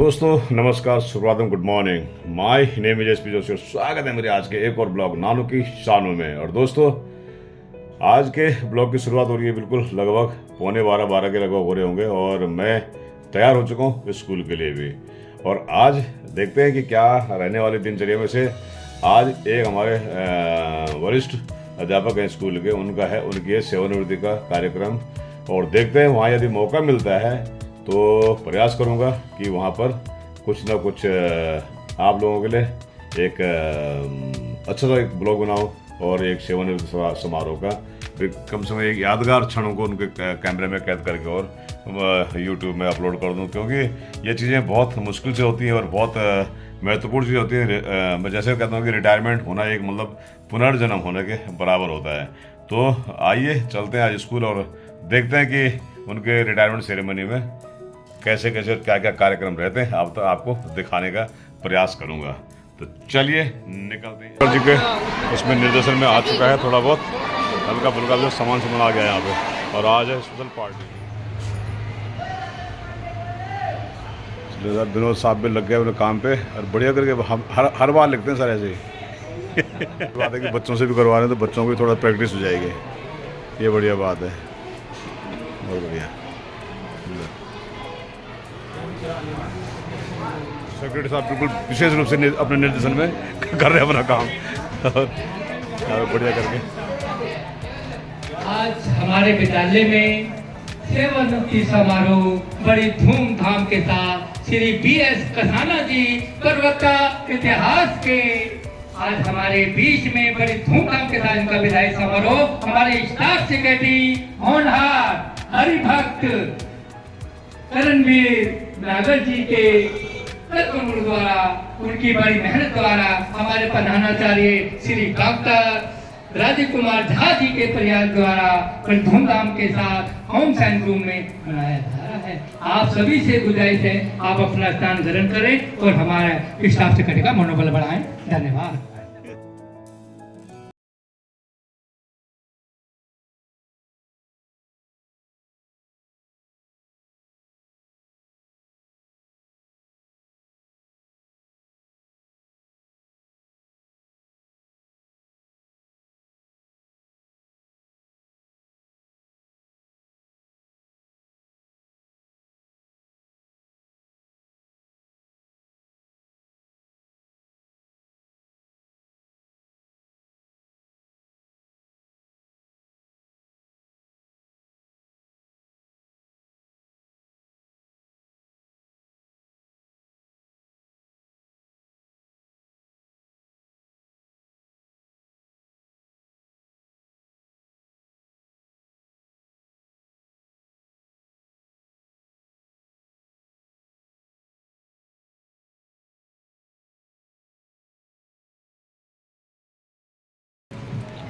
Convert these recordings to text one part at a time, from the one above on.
दोस्तों नमस्कार, सुप्रभातम, good morning. My name is S P Joshi और स्वागत है मेरे आज के एक और ब्लॉग नानू की शानों में। और दोस्तों आज के ब्लॉग की शुरुआत हो रही है बिल्कुल लगभग 11:45 के लगभग हो रहे होंगे और मैं तैयार हो चुका हूँ स्कूल के लिए भी। और आज देखते हैं कि क्या रहने वाली दिनचर्या में से आज एक हमारे वरिष्ठ अध्यापक हैं स्कूल के, उनकी है सेवानिवृत्ति का कार्यक्रम। और देखते हैं वहाँ यदि मौका मिलता है तो प्रयास करूंगा कि वहाँ पर कुछ ना कुछ आप लोगों के लिए एक अच्छा सा एक ब्लॉग बनाऊं और एक सेवानिवृत्ति समारोह का कम से कम एक यादगार क्षणों को उनके कैमरे में कैद करके और यूट्यूब में अपलोड कर दूं, क्योंकि ये चीज़ें बहुत मुश्किल से होती हैं और बहुत महत्वपूर्ण चीज़ होती है। मैं जैसे कहता हूँ कि रिटायरमेंट होना एक मतलब पुनर्जन्म होने के बराबर होता है। तो आइए चलते हैं आज स्कूल और देखते हैं कि उनके रिटायरमेंट सेरेमनी में कैसे कैसे क्या क्या कार्यक्रम रहते हैं आपको दिखाने का प्रयास करूंगा। तो चलिए निकलते हैं। जी के उसमें निर्देशन में आ चुका है, थोड़ा बहुत हल्का फुल्का जो सामान आ गया यहाँ पे। और आज है स्पेशल पार्टी। विनोद साहब भी लग गए अपने काम पे और बढ़िया करके हम हर बार लिखते हैं सर ऐसे ही। बात है कि बच्चों से भी करवा रहे हैं तो बच्चों को भी थोड़ा प्रैक्टिस हो जाएगी, ये बढ़िया बात है, बहुत बढ़िया। सेक्रेटरी साहब बिल्कुल विशेष रूप से अपने निर्देशन में कर रहे हैं अपना काम और बढ़िया करके। आज हमारे विद्यालय में सेवानिवृत्ति समारोह बड़ी धूमधाम के साथ श्री BS कसाना जी प्रवक्ता इतिहास के आज हमारे बीच में बड़ी धूमधाम के साथ इनका विदाई समारोह हमारे स्टाफ सेक्रेटरी होनहार हरिभक्त करणवीर नागर जी के द्वारा, उनकी बड़ी मेहनत द्वारा हमारे प्रधानाचार्य श्री डॉक्टर राजीव कुमार झा जी के प्रयास द्वारा बड़ी धूमधाम के साथ होम साइंस रूम में मनाया जा रहा है। आप सभी से गुजारिश है आप अपना स्थान ग्रहण करें और हमारे स्टाफ सेक्रेटरी का मनोबल बढ़ाएं। धन्यवाद।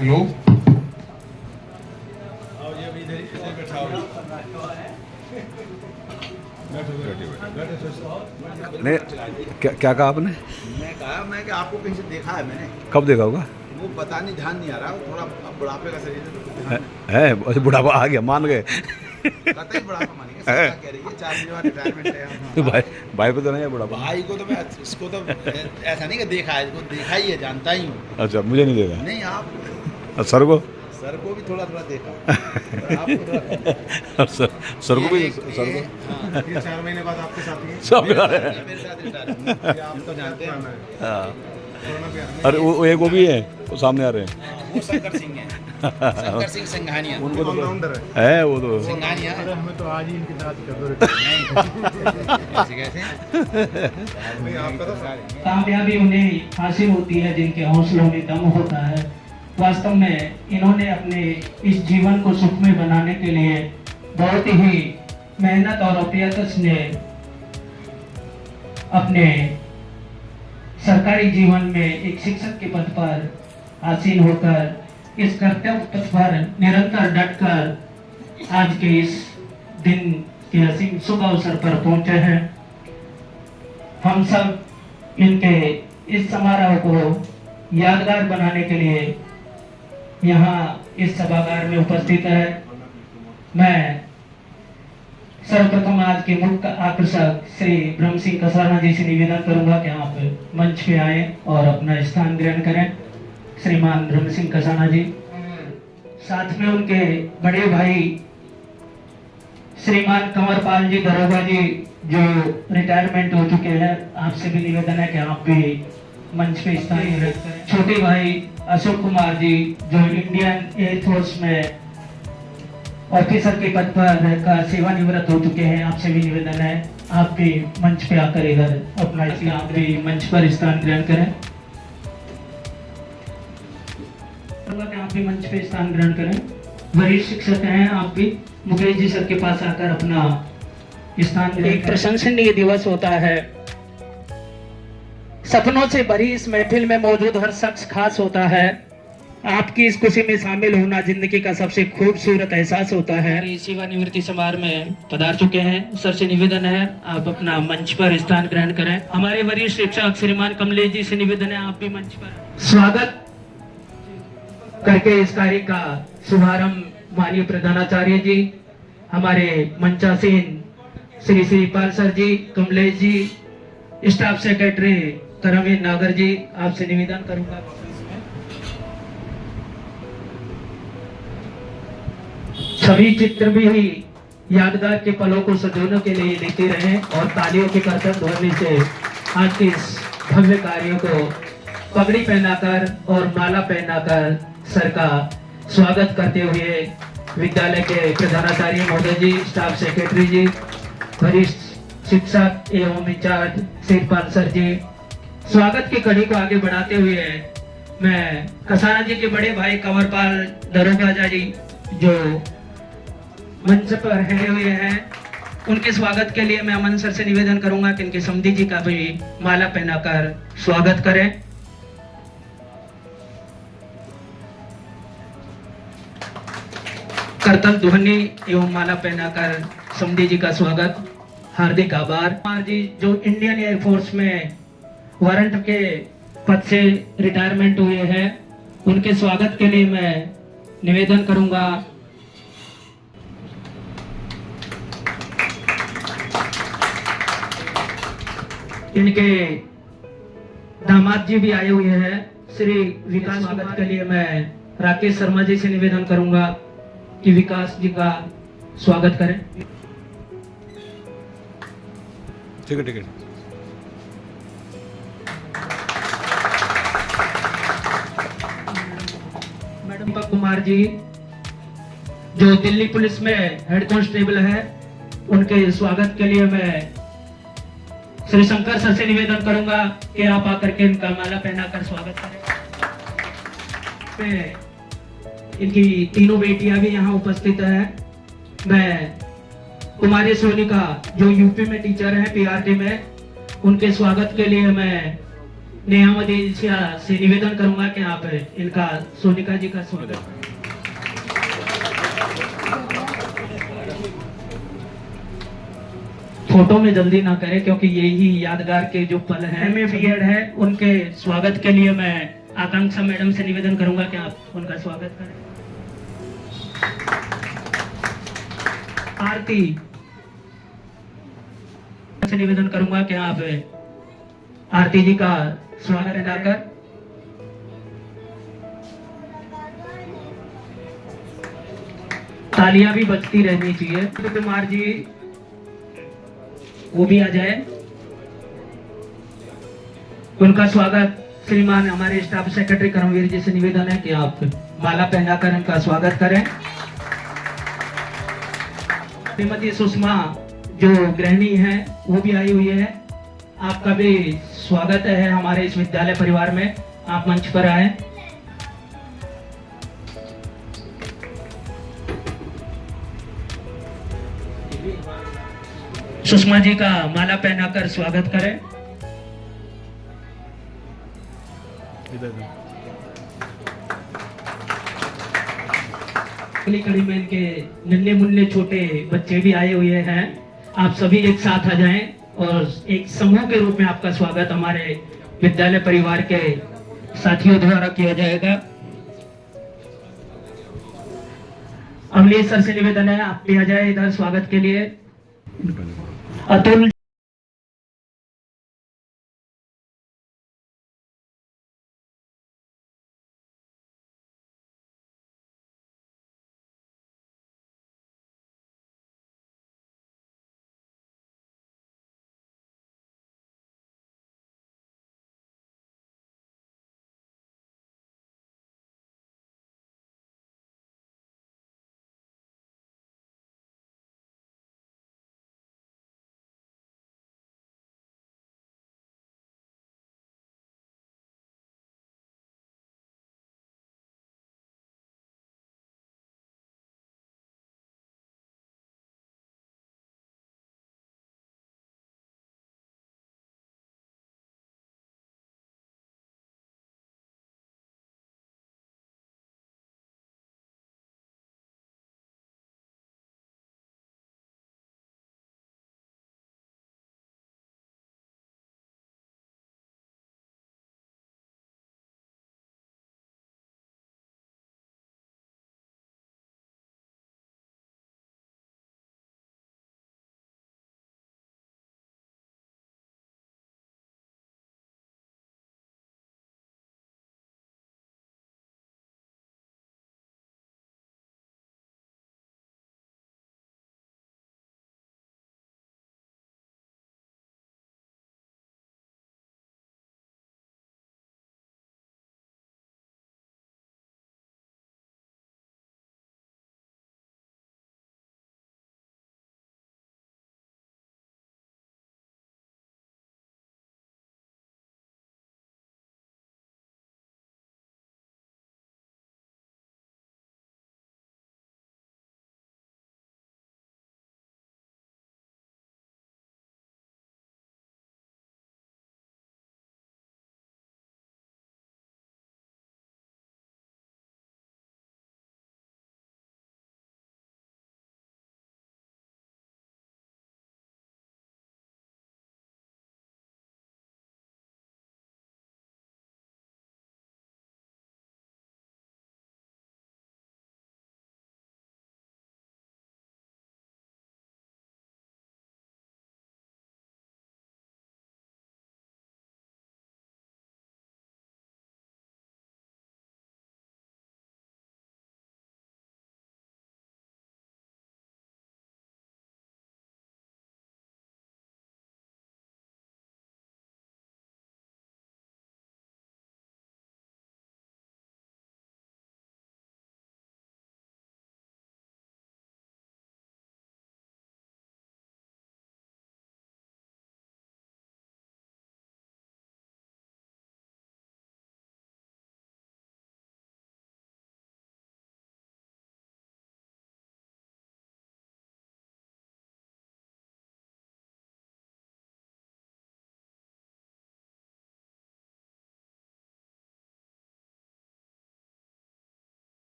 हेलो, नहीं क्या कहा आपने? मैं कहा मैं कि आपको कहीं से देखा है मैंने। कब देखा होगा? वो पता नहीं, ध्यान नहीं आ रहा, थोड़ा बुढ़ापे का शरीर है बुढ़ापा आ गया, मान गए। कहते ही बुढ़ापा मान गया, सरकार कह रही है 4 महीने बाद रिटायरमेंट है। भाई पे तो नहीं है बुढ़ापा? भाई को तो मैं इसको तो ऐसा नहीं कि देखा है, इसको देखा ही है, जानता ही हूँ। अच्छा, मुझे नहीं देखा। नहीं, आप सर को भी थोड़ा देखा। सर को भी 4 महीने बाद आपके साथ ही सब मेरे साथ रिटायर, आप तो जानते हैं। अरे वो एक वो भी है, वो सामने आ रहे हैं, वो शंकर सिंह है, शंकर सिंह सिंघानिया। उनको तो है वो तो सिंघानिया। हमें तो आज ही इनकी दाद कर दो। कैसे कामयाबी उन्हें हासिल होती है जिनके हौसलों में दम होता है। वास्तव में इन्होंने अपने इस जीवन को सुखमय बनाने के लिए बहुत ही मेहनत और अप्रयत्न ने अपने सरकारी जीवन में एक शिक्षक के पद पर आसीन होकर इस कर्तव्य पथ पर निरंतर डटकर आज के इस दिन के असीम शुभ अवसर पर पहुंचे हैं। हम सब इनके इस समारोह को यादगार बनाने के लिए यहाँ इस सभागार में उपस्थित है। मैं सर्वप्रथम आज के मुख्य आकर्षक श्री ब्रह्म सिंह कसाना जी से निवेदन करूंगा कि आप मंच पे आए और अपना स्थान ग्रहण करें। श्रीमान ब्रह्म सिंह कसाना जी, साथ में उनके बड़े भाई श्रीमान कंवरपाल जी दरोगा जी जो रिटायरमेंट हो चुके हैं, आपसे भी निवेदन है कि आप भी मंच पे स्थान ग्रहण करें। छोटे भाई अशोक कुमार जी जो इंडियन एयरफोर्स में ऑफिसर के पद पर रहकर सेवानिवृत्त हो चुके हैं, आपसे भी निवेदन है आप भी मंच पे आकर इधर अपना आप भी मंच पर स्थान ग्रहण करें। आप भी मंच पे स्थान ग्रहण करें। वरिष्ठ शिक्षक हैं, आप भी मुकेश जी सर के पास आकर अपना स्थान ग्रहण करें। एक प्रशंसनीय दिवस होता है। सपनों से भरी इस महफिल में मौजूद हर शख्स खास होता है। आपकी इस खुशी में शामिल होना जिंदगी का सबसे खूबसूरत एहसास होता है। सेवानिवृत्ति समारोह में पधार चुके हैं, सर से निवेदन है आप अपना मंच पर स्थान ग्रहण करें। हमारे वरिष्ठ शिक्षक श्रीमान कमलेश जी से निवेदन है आप भी मंच पर स्वागत करके इस कार्य का शुभारंभ माननीय प्रधानाचार्य जी, हमारे मंचासीन श्री श्रीपाल सर जी, कमलेश जी, स्टाफ सेक्रेटरी करमवीर नागर जी, आपसे निवेदन करूंगा सभी चित्र भी यादगार के पलों को सजोने के लिए लेते रहें और तालियों के करतब ध्वनि से आज के इस भव्य कार्यों को पगड़ी पहनाकर और माला पहनाकर सर का स्वागत करते हुए विद्यालय के प्रधानाचार्य महोदय जी, स्टाफ सेक्रेटरी जी, वरिष्ठ शिक्षक एवं इंचार्ज श्रीपाल सर जी, स्वागत की कड़ी को आगे बढ़ाते हुए मैं कसाना जी के बड़े भाई कंवरपाल दरोगा जी जो मंच पर रहे हुए हैं, उनके स्वागत के लिए मैं अमन सर से निवेदन करूंगा कि इनके समधी जी का भी माला पहनाकर स्वागत करें। करतब ध्वनि एवं माला पहनाकर समधी जी का स्वागत। हार्दिक आभार। कुमार जी जो इंडियन एयरफोर्स में वारंट के पद से रिटायरमेंट हुए हैं, उनके स्वागत के लिए मैं निवेदन करूंगा इनके दामाद जी भी आए हुए हैं। श्री विकास स्वागत के लिए मैं राकेश शर्मा जी से निवेदन करूंगा कि विकास जी का स्वागत करें। ठीक है, ठीक है। मैडम कुमार जी जो दिल्ली पुलिस में हेड कांस्टेबल है, उनके स्वागत के लिए मैं श्री शंकर सर से निवेदन करूंगा कि आप आकर के इनका माला पहनाकर स्वागत करें। इनकी तीनों बेटियां भी यहाँ उपस्थित है। मैं कुमारी सोनिका जो यूपी में टीचर है पीआरटी में, उनके स्वागत के लिए मैं नेहा मदेशिया से निवेदन करूंगा कि आप इनका सोनिका जी का स्वागत। फोटो में जल्दी ना करें क्योंकि यही यादगार के जो पल हैं। एमए बीएड है, उनके स्वागत के लिए मैं आकांक्षा मैडम से निवेदन करूंगा कि आप उनका स्वागत करें। आरती से निवेदन करूंगा कि आप आरती जी का स्वागत कराकर तालियां भी बजती रहनी चाहिए। कुमार जी वो भी आ जाए, उनका स्वागत श्रीमान हमारे स्टाफ सेक्रेटरी करमवीर जी से निवेदन है कि आप माला पहनाकर उनका स्वागत करें। श्रीमती सुषमा जो गृहिणी है वो भी आई हुई है, आपका भी स्वागत है हमारे इस विद्यालय परिवार में। आप मंच पर आए। सुषमा जी का माला पहनाकर स्वागत करें। अगली कड़ी में इनके नन्हे मुन्ने छोटे बच्चे भी आए हुए हैं। आप सभी एक साथ आ जाएं और एक समूह के रूप में आपका स्वागत हमारे विद्यालय परिवार के साथियों द्वारा किया जाएगा। अमलेश सर से निवेदन है आप भी आ जाए इधर स्वागत के लिए। अतुल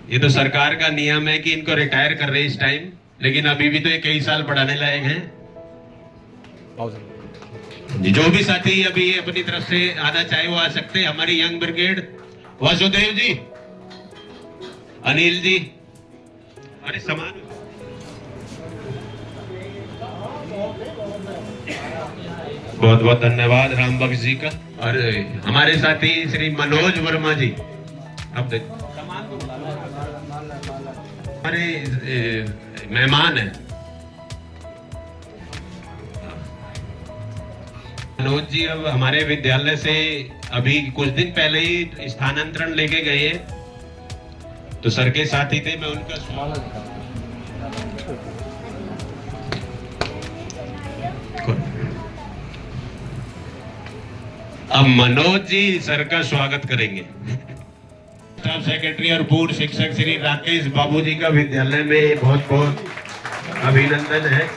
ये तो सरकार का नियम है कि इनको रिटायर कर रहे हैं इस टाइम, लेकिन अभी भी तो ये कई साल पढ़ाने लायक हैं। जी, जो भी साथी अभी अपनी तरफ से आना चाहे वो आ सकते हैं। हमारी यंग ब्रिगेड, वासुदेव जी, अनिल जी, अरे समान बहुत बहुत धन्यवाद राम बख्श जी का। और हमारे साथी श्री मनोज वर्मा जी, अब देखो हमारे मेहमान हैं मनोज जी। अब हमारे विद्यालय से अभी कुछ दिन पहले ही स्थानांतरण लेके गए हैं, तो सर के साथी थे, मैं उनका अब मनोज जी सर का स्वागत करेंगे। स्टाफ सेक्रेटरी और पूर्व शिक्षक श्री राकेश बाबू जी का विद्यालय में बहुत बहुत अभिनंदन है।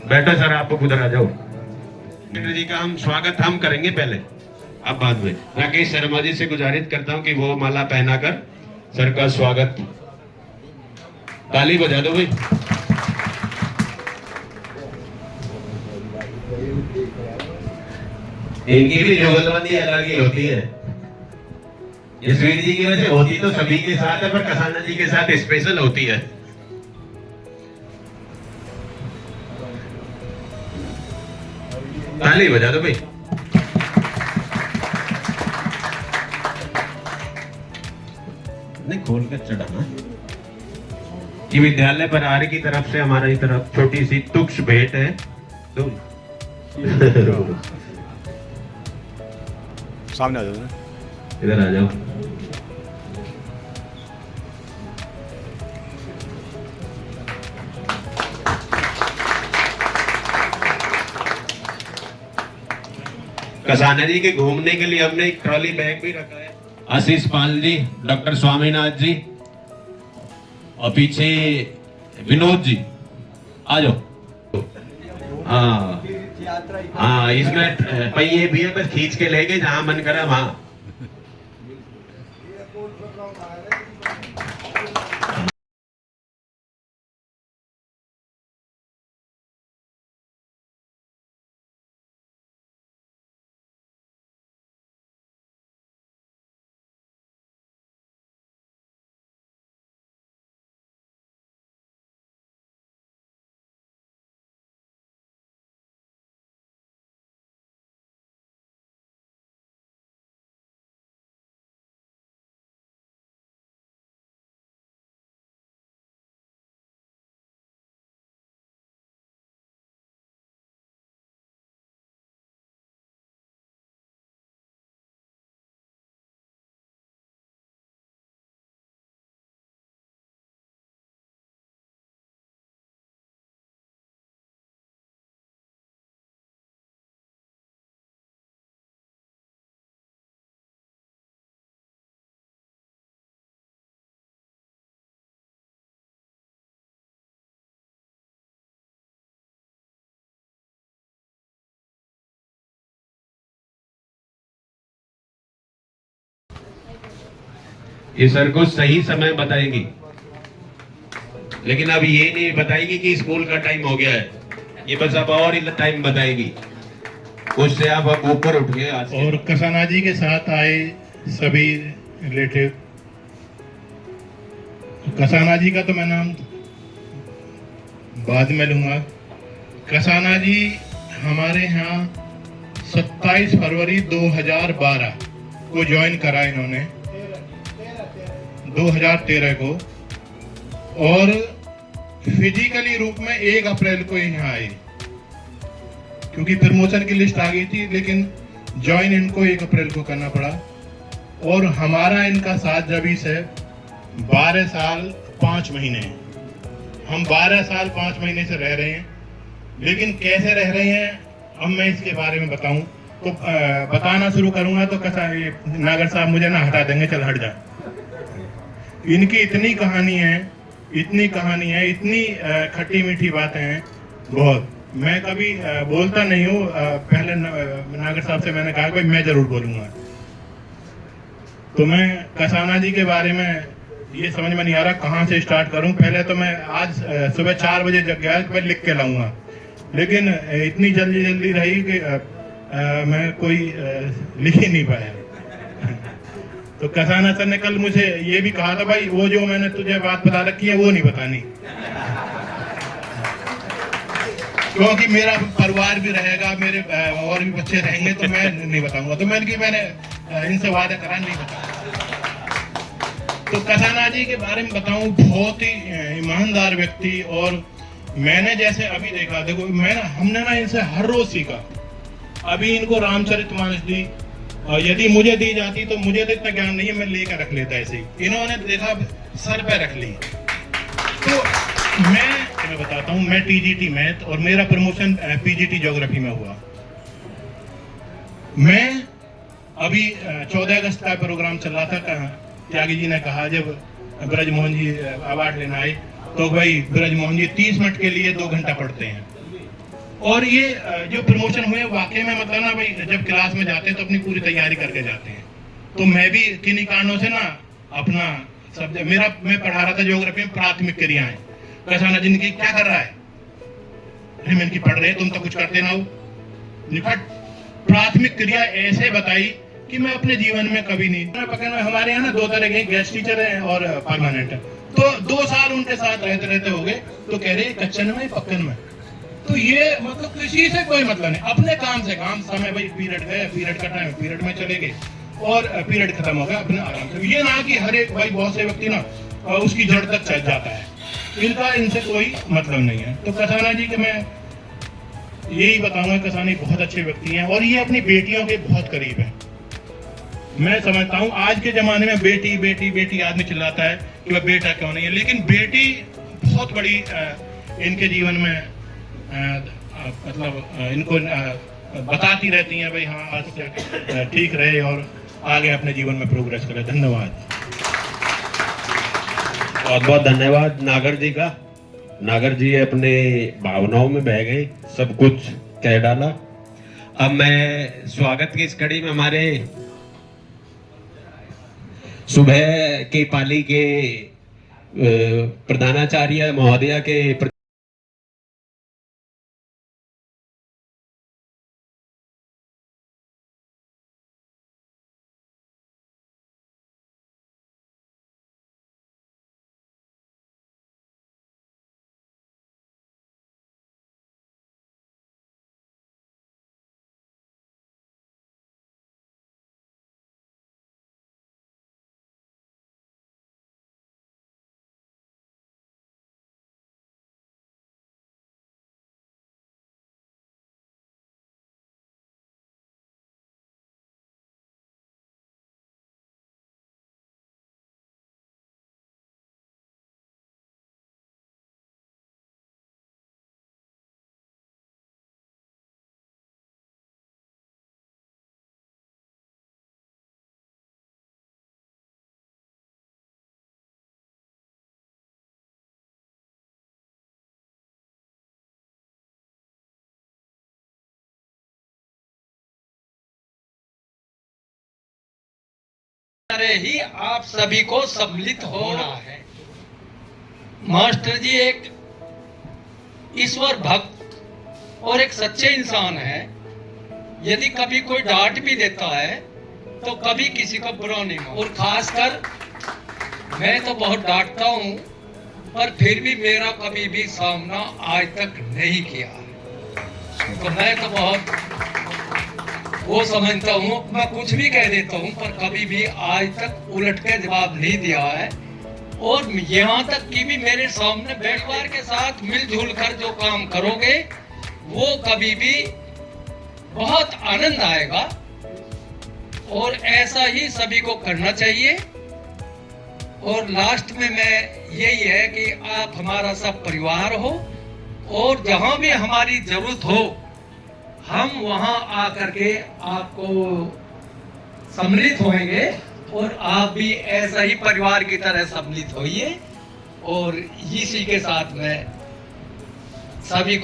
बैठो सर, आप उधर आ जाओ। सेक्रेटरी जी का हम स्वागत हम करेंगे पहले, अब बाद में। राकेश शर्मा जी से गुजारिश करता हूं कि वो माला पहनाकर सर का स्वागत, ताली बजा दो भाई। इनकी भी जुगलबंदी अलग ही होती है। जसवीर जी की वजह से होती तो सभी के साथ है, पर कसाना जी के साथ स्पेशल होती है। ताली बजा दो भाई। नहीं, खोल कर चढ़ाना। ये विद्यालय प्रहार की तरफ से हमारी तरफ छोटी सी तुक्ष भेंट है। दो सामने आ जाओ, इधर आ जाओ। कसाना जी के घूमने के लिए हमने एक ट्रॉली बैग भी रखा है। आशीष पाल जी, डॉक्टर स्वामीनाथ जी, और पीछे विनोद जी, आ जाओ। हाँ हाँ, इसमें पहिए भी है, बस खींच के ले गए जहां मन करा वहां। ये सर को सही समय बताएगी, लेकिन अब ये नहीं बताएगी कि स्कूल का टाइम हो गया है। ये बस अब और ही टाइम बताएगी, उससे आप अब ऊपर उठ गए। और कसाना जी के साथ आए सभी रिलेटिव, कसाना जी का तो मैं नाम बाद में लूंगा। कसाना जी हमारे यहाँ 27 फरवरी 2012 को ज्वाइन करा इन्होंने, 2013 को, और फिजिकली रूप में 1 अप्रैल को यहाँ आए, क्योंकि प्रमोशन की लिस्ट आ गई थी, लेकिन ज्वाइन इनको 1 अप्रैल को करना पड़ा। और हमारा इनका साथ जबी से 12 साल 5 महीने, हम 12 साल 5 महीने से रह रहे हैं। लेकिन कैसे रह रहे हैं अब मैं इसके बारे में बताऊं तो बताना शुरू करूंगा तो नागर साहब मुझे ना हटा देंगे, चल हट जा। इनकी इतनी कहानी है, इतनी खट्टी मीठी बातें हैं बहुत। मैं कभी बोलता नहीं हूँ, पहले नागर साहब से मैंने कहा भाई मैं जरूर बोलूंगा। तो मैं कसाना जी के बारे में ये समझ में नहीं आ रहा कहाँ से स्टार्ट करूं। पहले तो मैं आज सुबह 4 बजे जग गया कि मैं लिख के लाऊंगा, लेकिन इतनी जल्दी रही कि मैं कोई लिख ही नहीं पाया। तो कसाना सर ने कल मुझे ये भी कहा था, भाई वो जो मैंने तुझे बात बता रखी है वो नहीं बतानी, क्योंकि मेरा परिवार भी रहेगा, मेरे और भी बच्चे रहेंगे, तो मैं नहीं बताऊंगा। तो मैंने इनसे वादा करा नहीं बताऊंगा। तो कसाना जी के बारे में बताऊं, बहुत ही ईमानदार व्यक्ति। और मैंने जैसे अभी देखा, देखो हमने ना इनसे हर रोज सीखा। अभी इनको रामचरितमानस दी, और यदि मुझे दी जाती तो मुझे तो इतना ज्ञान नहीं है, मैं लेकर रख लेता ऐसे ही। इन्होंने देखा सर पे रख ली। तो मैं बताता हूँ, मैं टीजीटी मैथ और मेरा प्रमोशन पीजीटी ज्योग्राफी में हुआ। मैं अभी 14 अगस्त का प्रोग्राम चल रहा था, त्यागी जी ने कहा जब ब्रजमोहन जी अवार्ड लेना आए, तो भाई ब्रजमोहन जी 30 मिनट के लिए 2 घंटा पढ़ते हैं। और ये जो प्रमोशन हुए वाकई में मतलब ना भाई, जब क्लास में जाते हैं तो अपनी पूरी तैयारी करके जाते हैं। तो मैं भी किन्हीं कारणों से ना अपना सब्जेक्ट मैं पढ़ा रहा था ज्योग्राफी में प्राथमिक क्रियाएं। कसाना जिंदगी क्या कर रहा है, अरे मैंने की पढ़ रहे, तुम तो कुछ करते ना हो। निकट प्राथमिक क्रिया ऐसे बताई कि मैं अपने जीवन में कभी नहीं पकड़ना। हमारे यहाँ ना 2 तरह के गेस्ट टीचर हैं और परमानेंट है। तो 2 साल उनके साथ रहते हो गए, तो कह रहे कच्चन में पक्कन में। तो ये मतलब किसी से कोई मतलब नहीं, अपने काम से काम। समय भाई पीरियड गए, पीरियड का टाइम, पीरियड में चले गए और पीरियड खत्म हो गया, अपने आराम से। ये ना कि हर एक भाई बहुत से व्यक्ति ना उसकी जड़ तक चल जाता है, इनसे कोई मतलब नहीं है। तो कसाना जी के मैं यही बताऊंगा, कसाना बहुत अच्छे व्यक्ति हैं और ये अपनी बेटियों के बहुत करीब है। मैं समझता हूँ आज के जमाने में बेटी बेटी बेटी आदमी चिल्लाता है कि वह बेटा क्यों नहीं है, लेकिन बेटी बहुत बड़ी इनके जीवन में मतलब इनको बताती रहती हैं भाई हाँ आज से ठीक रहे और आगे अपने जीवन में प्रोग्रेस करें। धन्यवाद, बहुत बहुत धन्यवाद नागर जी का। नागर जी अपने भावनाओं में बह गए, सब कुछ कह डाला। अब मैं स्वागत की इस कड़ी में हमारे सुबह के पाली के प्रधानाचार्य महोदया के तरह ही आप सभी को सम्मिलित होना है। मास्टर जी एक ईश्वर भक्त और एक सच्चे इंसान है। यदि कभी कोई डांट भी देता है तो कभी किसी को बुरा नहीं मानता, और खासकर मैं तो बहुत डांटता हूँ, पर फिर भी मेरा कभी भी सामना आज तक नहीं किया। तो मैं तो बहुत वो समझता हूँ, मैं कुछ भी कह देता हूँ, पर कभी भी आज तक उलट के जवाब नहीं दिया है। और यहाँ तक कि भी मेरे सामने परिवार के साथ मिलजुल कर जो काम करोगे वो कभी भी बहुत आनंद आएगा, और ऐसा ही सभी को करना चाहिए। और लास्ट में मैं यही है कि आप हमारा सब परिवार हो, और जहां भी हमारी जरूरत हो हम वहां आकर के आपको सम्मिलित होंगे, और आप भी ऐसा ही परिवार की तरह सम्मिलित होइए। और इसी के साथ में सभी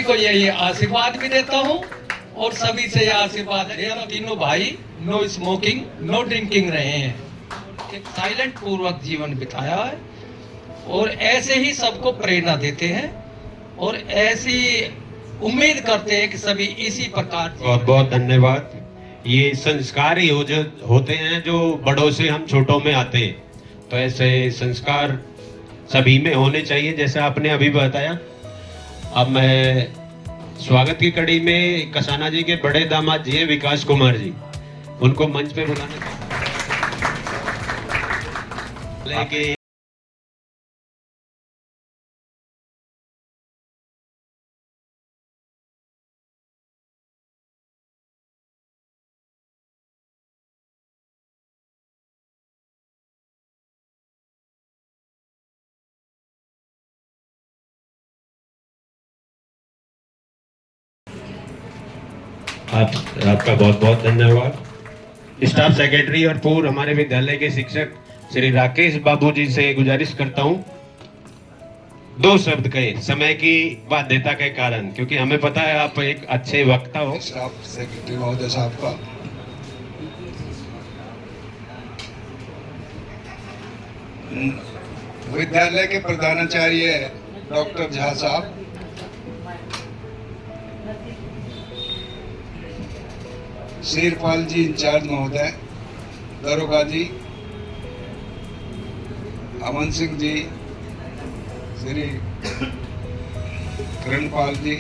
को यही आशीर्वाद भी देता हूं, और सभी से यह आशीर्वाद है। तीनों भाई नो स्मोकिंग, नो ड्रिंकिंग रहे हैं, एक साइलेंट पूर्वक जीवन बिताया है और ऐसे ही सबको प्रेरणा देते हैं और ऐसी उम्मीद करते हैं कि सभी इसी प्रकार। बहुत बहुत धन्यवाद। ये संस्कार ही होते हैं जो बड़ों से हम छोटों में आते हैं, तो ऐसे संस्कार सभी में होने चाहिए जैसे आपने अभी बताया। अब मैं स्वागत की कड़ी में कसाना जी के बड़े दामाद जी हैं विकास कुमार जी, उनको मंच पे बुलाना चाहिए। आपका बहुत बहुत धन्यवाद। स्टाफ सेक्रेटरी और पूर्व हमारे विद्यालय के शिक्षक श्री राकेश बाबू जी से गुजारिश करता हूं, 2 शब्द कहे समय की बाध्यता के कारण, क्योंकि हमें पता है आप एक अच्छे वक्ता हो। स्टाफ सेक्रेटरी महोदय साहब का, विद्यालय के प्रधानाचार्य डॉक्टर झा साहब, शेरपाल जी इंचार्ज महोदय, दरोगा जी, अमन सिंह जी, श्री किरणपाल जी,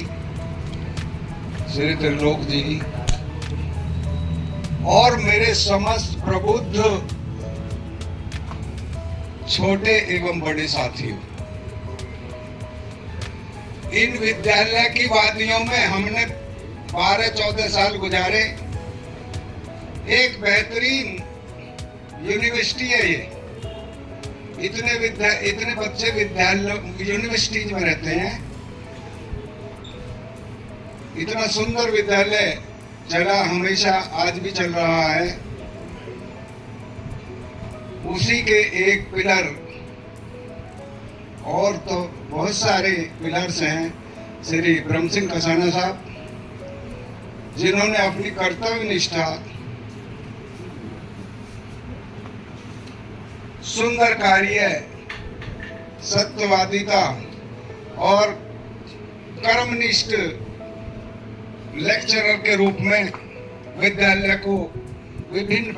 श्री त्रिलोक जी और मेरे समस्त प्रबुद्ध छोटे एवं बड़े साथियों, इन विद्यालय की वादियों में हमने 12-14 साल गुजारे। एक बेहतरीन यूनिवर्सिटी है ये, इतने बच्चे विद्यालय यूनिवर्सिटीज में रहते हैं, इतना सुंदर विद्यालय चला हमेशा, आज भी चल रहा है। उसी के एक पिलर, और तो बहुत सारे पिलर्स हैं, श्री ब्रह्म सिंह कसाना साहब, जिन्होंने अपनी कर्तव्य निष्ठा, सुंदर कार्य, सत्यवादिता और कर्मनिष्ठ लेक्चरर के रूप में विद्यालय को विभिन्न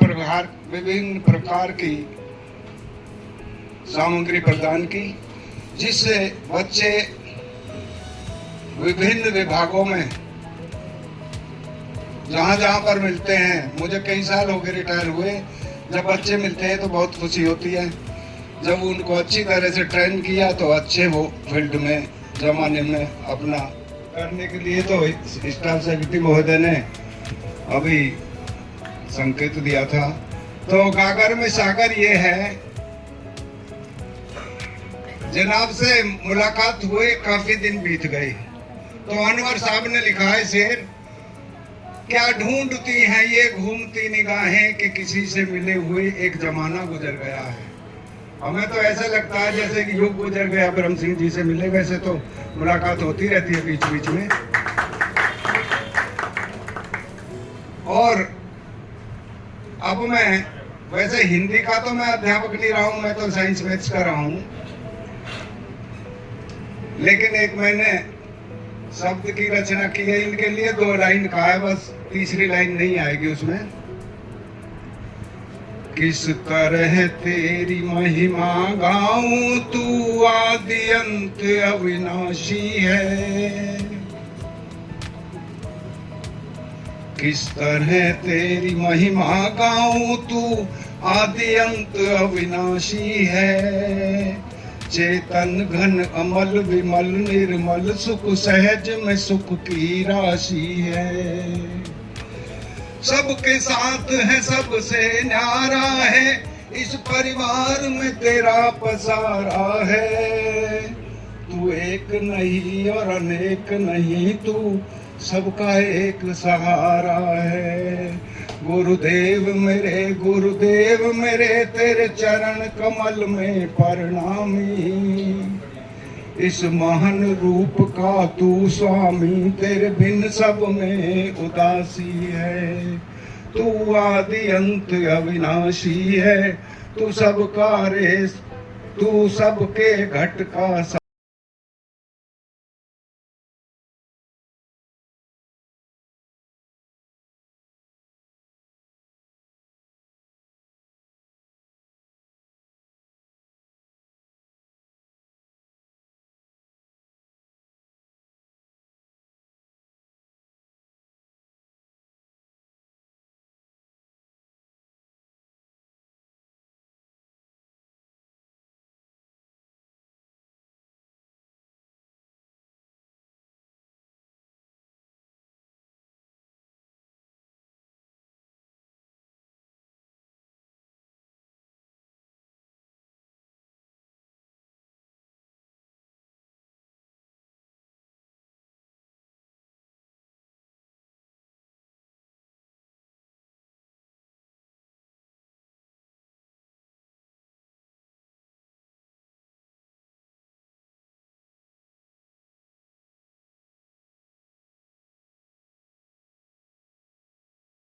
प्रकार की सामग्री प्रदान की, जिससे बच्चे विभिन्न विभागों में जहां पर मिलते हैं, मुझे कई साल हो गए रिटायर हुए, जब बच्चे मिलते हैं तो बहुत खुशी होती है। जब उनको अच्छी तरह से ट्रेन किया तो अच्छे वो फील्ड में जमाने में अपना करने के लिए, तो स्टाफ सेक्रेटरी महोदय ने अभी संकेत दिया था। तो गागर में सागर ये है, जनाब से मुलाकात हुए काफी दिन बीत गए, तो अनवर साहब ने लिखा है शेर, क्या ढूंढती हैं ये घूमती निगाहें कि किसी से मिले हुए एक जमाना गुजर गया है। हमें तो ऐसा लगता है जैसे कि युग गुजर गया ब्रह्म सिंह जी से मिले, वैसे तो मुलाकात होती रहती है बीच बीच में। और अब मैं वैसे हिंदी का तो मैं अध्यापक नहीं रहा हूं, मैं तो साइंस मैथ्स का रहा हूं, लेकिन एक मैंने शब्द की रचना की है इनके लिए, 2 लाइन कहा है बस, तीसरी लाइन नहीं आएगी उसमें। किस तरह तेरी महिमा गाऊं, तू आदि अंत अविनाशी है। किस तरह तेरी महिमा गाऊं, तू आदि अंत अविनाशी है। चेतन घन अमल विमल निर्मल, सुख सहज में सुख की राशि है। सबके साथ है, सबसे न्यारा है, इस परिवार में तेरा पसारा है। तू एक नहीं और अनेक नहीं, तू सबका एक सहारा है। गुरुदेव मेरे तेरे चरण कमल में प्रणामी। इस महान रूप का तू स्वामी, तेरे बिन सब में उदासी है। तू आदि अंत अविनाशी है, तू सबका रेस, तू सबके घट का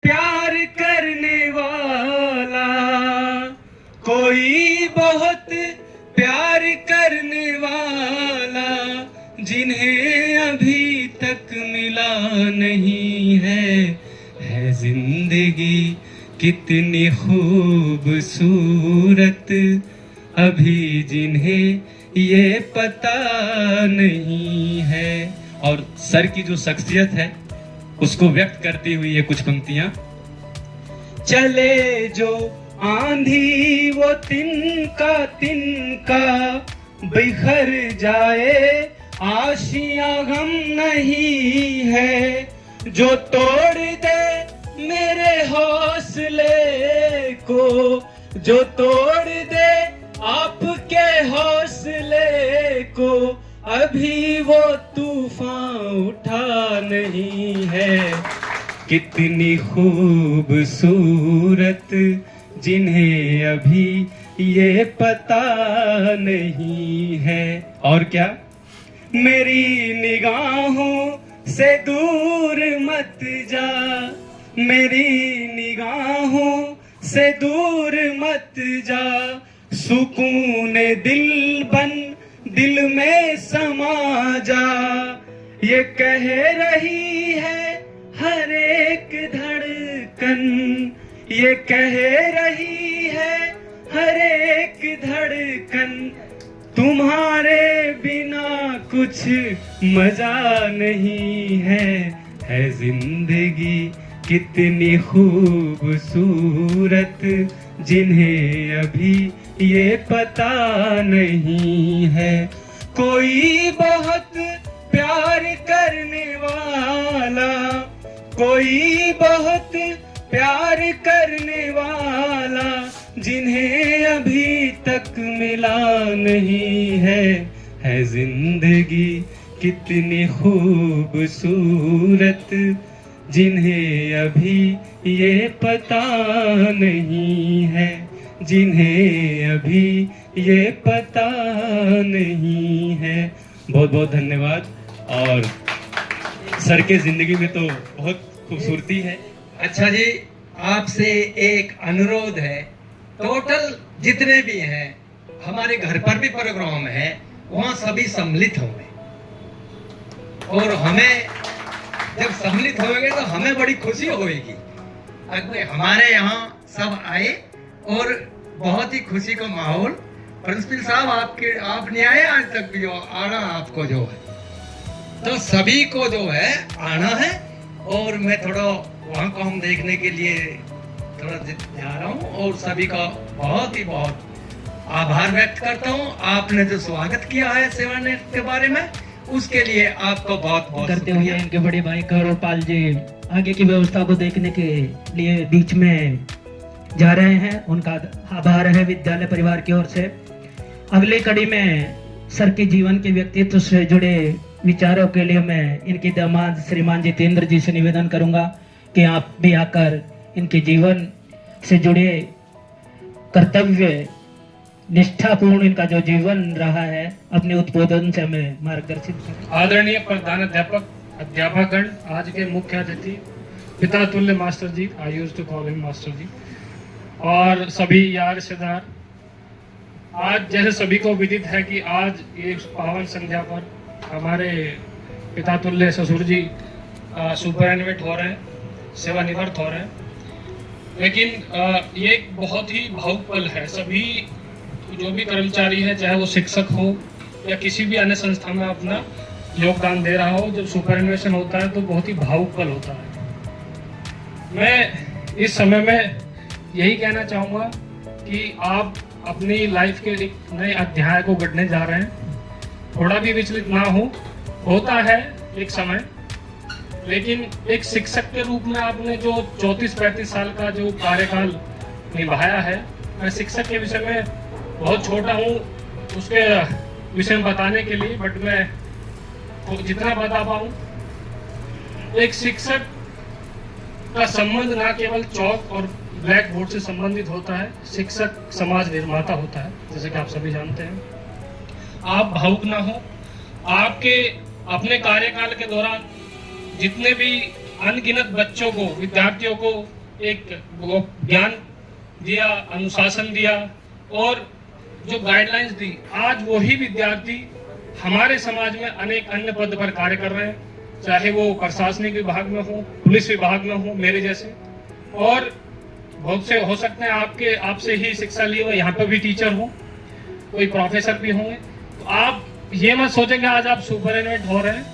प्यार करने वाला कोई बहुत प्यार करने वाला जिन्हें अभी तक मिला नहीं है जिंदगी कितनी खूबसूरत अभी जिन्हें ये पता नहीं है। और सर की जो शख्सियत है उसको व्यक्त करती हुई ये कुछ पंक्तियां। चले जो आंधी वो तिनका बिखर जाए, आशियां गम नहीं है, जो तोड़ दे मेरे हौसले को, जो तोड़ दे आपके हौसले को, अभी वो तूफान उठा नहीं है। कितनी खूबसूरत जिन्हें अभी ये पता नहीं है। और क्या, मेरी निगाहों से दूर मत जा, मेरी निगाहों से दूर मत जा, सुकून दिल बन दिल में समा जा, ये कह रही है हर एक धड़कन, ये कह रही है हर एक धड़कन, तुम्हारे बिना कुछ मजा नहीं है जिंदगी कितनी खूबसूरत जिन्हें अभी ये पता नहीं है। कोई बहुत प्यार करने वाला, कोई बहुत प्यार करने वाला जिन्हें अभी तक मिला नहीं है जिंदगी कितनी खूबसूरत जिन्हें अभी ये पता नहीं है, जिन्हें अभी ये पता नहीं है। बहुत बहुत धन्यवाद। और सर के जिंदगी में तो बहुत खूबसूरती है। अच्छा जी, आपसे एक अनुरोध है, टोटल जितने भी हैं हमारे घर पर भी प्रोग्राम है, वहाँ सभी सम्मिलित होंगे और हमें जब सम्मिलित होंगे तो हमें बड़ी खुशी होगी। अगर हमारे यहाँ सब आए और बहुत ही खुशी का माहौल। प्रिंसिपल साहब आप नहीं आए आज तक भी, आना आपको जो है, तो सभी को जो है आना है। और मैं थोड़ा वहाँ को हम देखने के लिए थोड़ा जा रहा हूँ और सभी का बहुत ही बहुत आभार व्यक्त करता हूँ। आपने जो स्वागत किया है सेवानेट के बारे में, उसके लिए आपको बहुत बहुत करते हुए इनके बड़े भाई गौरवपाल जी आगे की व्यवस्था को देखने के लिए बीच में जा रहे हैं। उनका आभार है विद्यालय परिवार की ओर से। अगली कड़ी में सर के जीवन के व्यक्तित्व से जुड़े विचारों के लिए मैं इनके दामाद श्रीमान जितेंद्र जी से निवेदन करूंगा कि आप भी आकर इनके जीवन से जुड़े कर्तव्य निष्ठापूर्ण इनका जो जीवन रहा है अपने उद्बोधन से हमें मार्गदर्शित करें। आदरणीय प्रधानाध्यापक, अध्यापकगण, आज के मुख्य अतिथि पिता तुल्य master ji, I used to call him master ji, और सभी यार रिश्तेदार, आज जैसे सभी को विदित है कि आज एक पावन संध्या पर हमारे पिता तुल्य ससुर जी सुपरएनुएट हो रहे हैं, सेवानिवृत्त हो रहे हैं। लेकिन ये एक बहुत ही भावुक पल है। सभी जो भी कर्मचारी है, चाहे वो शिक्षक हो या किसी भी अन्य संस्था में अपना योगदान दे रहा हो, जब सुपरएनुएशन होता है तो बहुत ही भावुक पल होता है। मैं इस समय में यही कहना चाहूँगा कि आप अपनी लाइफ के एक नए अध्याय को गढ़ने जा रहे हैं। थोड़ा भी विचलित ना हो, होता है एक समय, लेकिन एक शिक्षक के रूप में आपने जो 34-35 साल का जो कार्यकाल निभाया है, मैं शिक्षक के विषय में बहुत छोटा हूँ उसके विषय में बताने के लिए, बट मैं तो जितना बता पाऊँ, एक शिक्षक का संबंध ना केवल चौक और ब्लैक बोर्ड से संबंधित होता है, शिक्षक समाज निर्माता होता है, जैसे कि आप सभी जानते हैं। आप भावुक ना हो, आपके अपने कार्यकाल के दौरान जितने भी अनगिनत बच्चों को, विद्यार्थियों को एक ज्ञान दिया, अनुशासन दिया और जो गाइडलाइंस दी, आज वही विद्यार्थी हमारे समाज में अनेक अन्य पद पर कार्य कर रहे हैं, चाहे वो प्रशासनिक विभाग में हो, पुलिस विभाग में हो, मेरे जैसे, और बहुत से हो सकते हैं आपसे ही शिक्षा लिए हुए यहाँ पर भी टीचर हो, कोई प्रोफेसर भी होंगे। तो आप ये मत सोचेंगे आज आप सुपरएनुएट हो रहे हैं,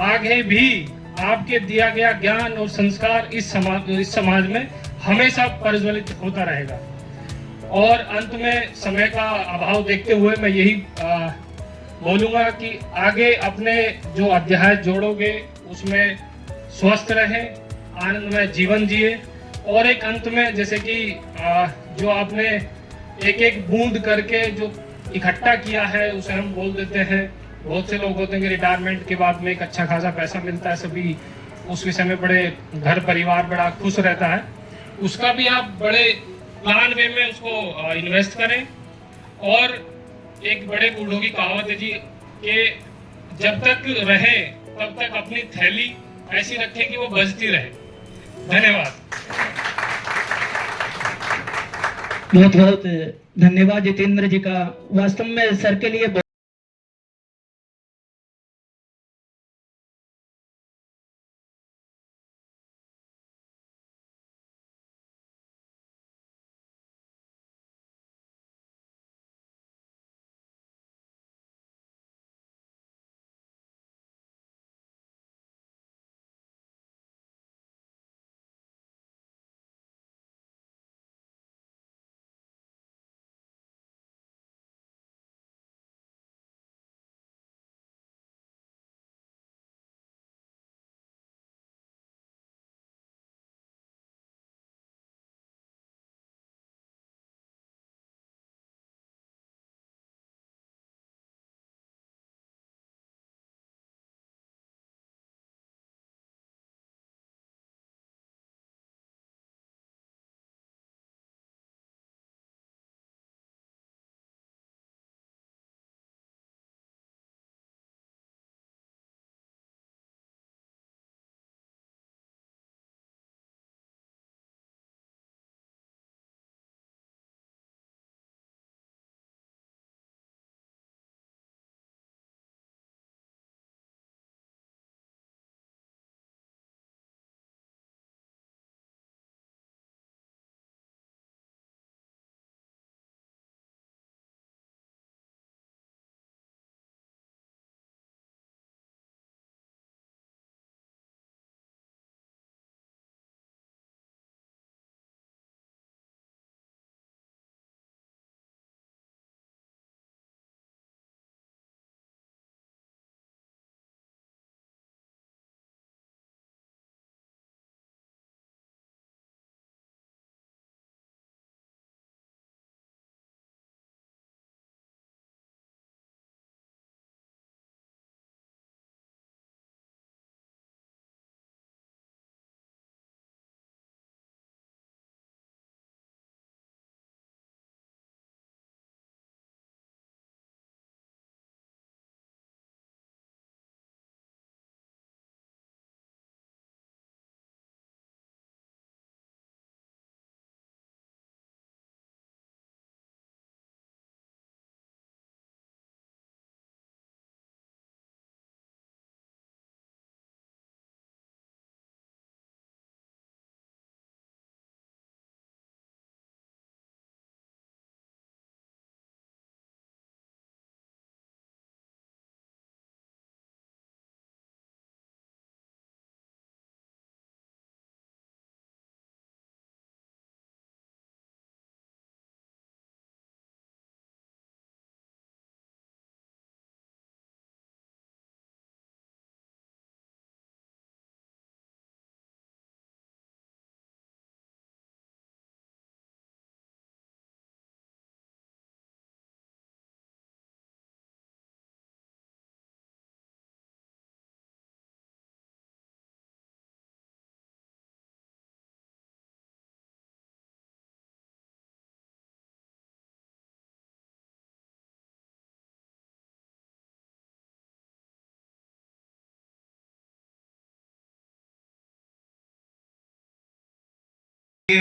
आगे भी आपके दिया गया ज्ञान और संस्कार इस समाज में हमेशा प्रज्वलित होता रहेगा। और अंत में समय का अभाव देखते हुए मैं यही बोलूंगा कि आगे अपने जो अध्याय जोड़ोगे उसमें स्वस्थ रहें, आनंदमय जीवन जिए, और एक अंत में जैसे कि जो आपने एक एक बूंद करके जो इकट्ठा किया है उसे हम बोल देते हैं, बहुत से लोग होते हैं कि रिटायरमेंट के बाद में एक अच्छा खासा पैसा मिलता है, सभी उस विषय में बड़े घर परिवार बड़ा खुश रहता है, उसका भी आप बड़े प्लान वे में उसको इन्वेस्ट करें। और एक बड़े बूढ़ों की कहावत है जी कि जब तक रहे तब तक अपनी थैली ऐसी रखें कि वो बजती रहे। धन्यवाद। बहुत बहुत धन्यवाद जितेंद्र जी का। वास्तव में सर के लिए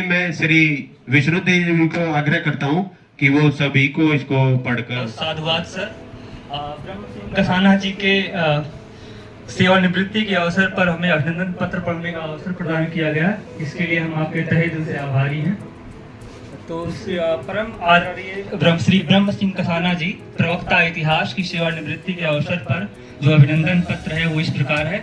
मैं श्री विष्णुदेव जी को आग्रह करता हूँ कि वो सभी को इसको पढ़कर। साधुवाद सर। ब्रह्म सिंह कसाना जी के सेवानिवृत्ति के अवसर पर हमें अभिनंदन पत्र पढ़ने का अवसर प्रदान किया गया, इसके लिए हम आपके तहे दिल से आभारी हैं। तो परम आदरणीय श्री ब्रह्म सिंह कसाना जी प्रवक्ता इतिहास की सेवानिवृत्ति के अवसर पर जो अभिनंदन पत्र है वो इस प्रकार है।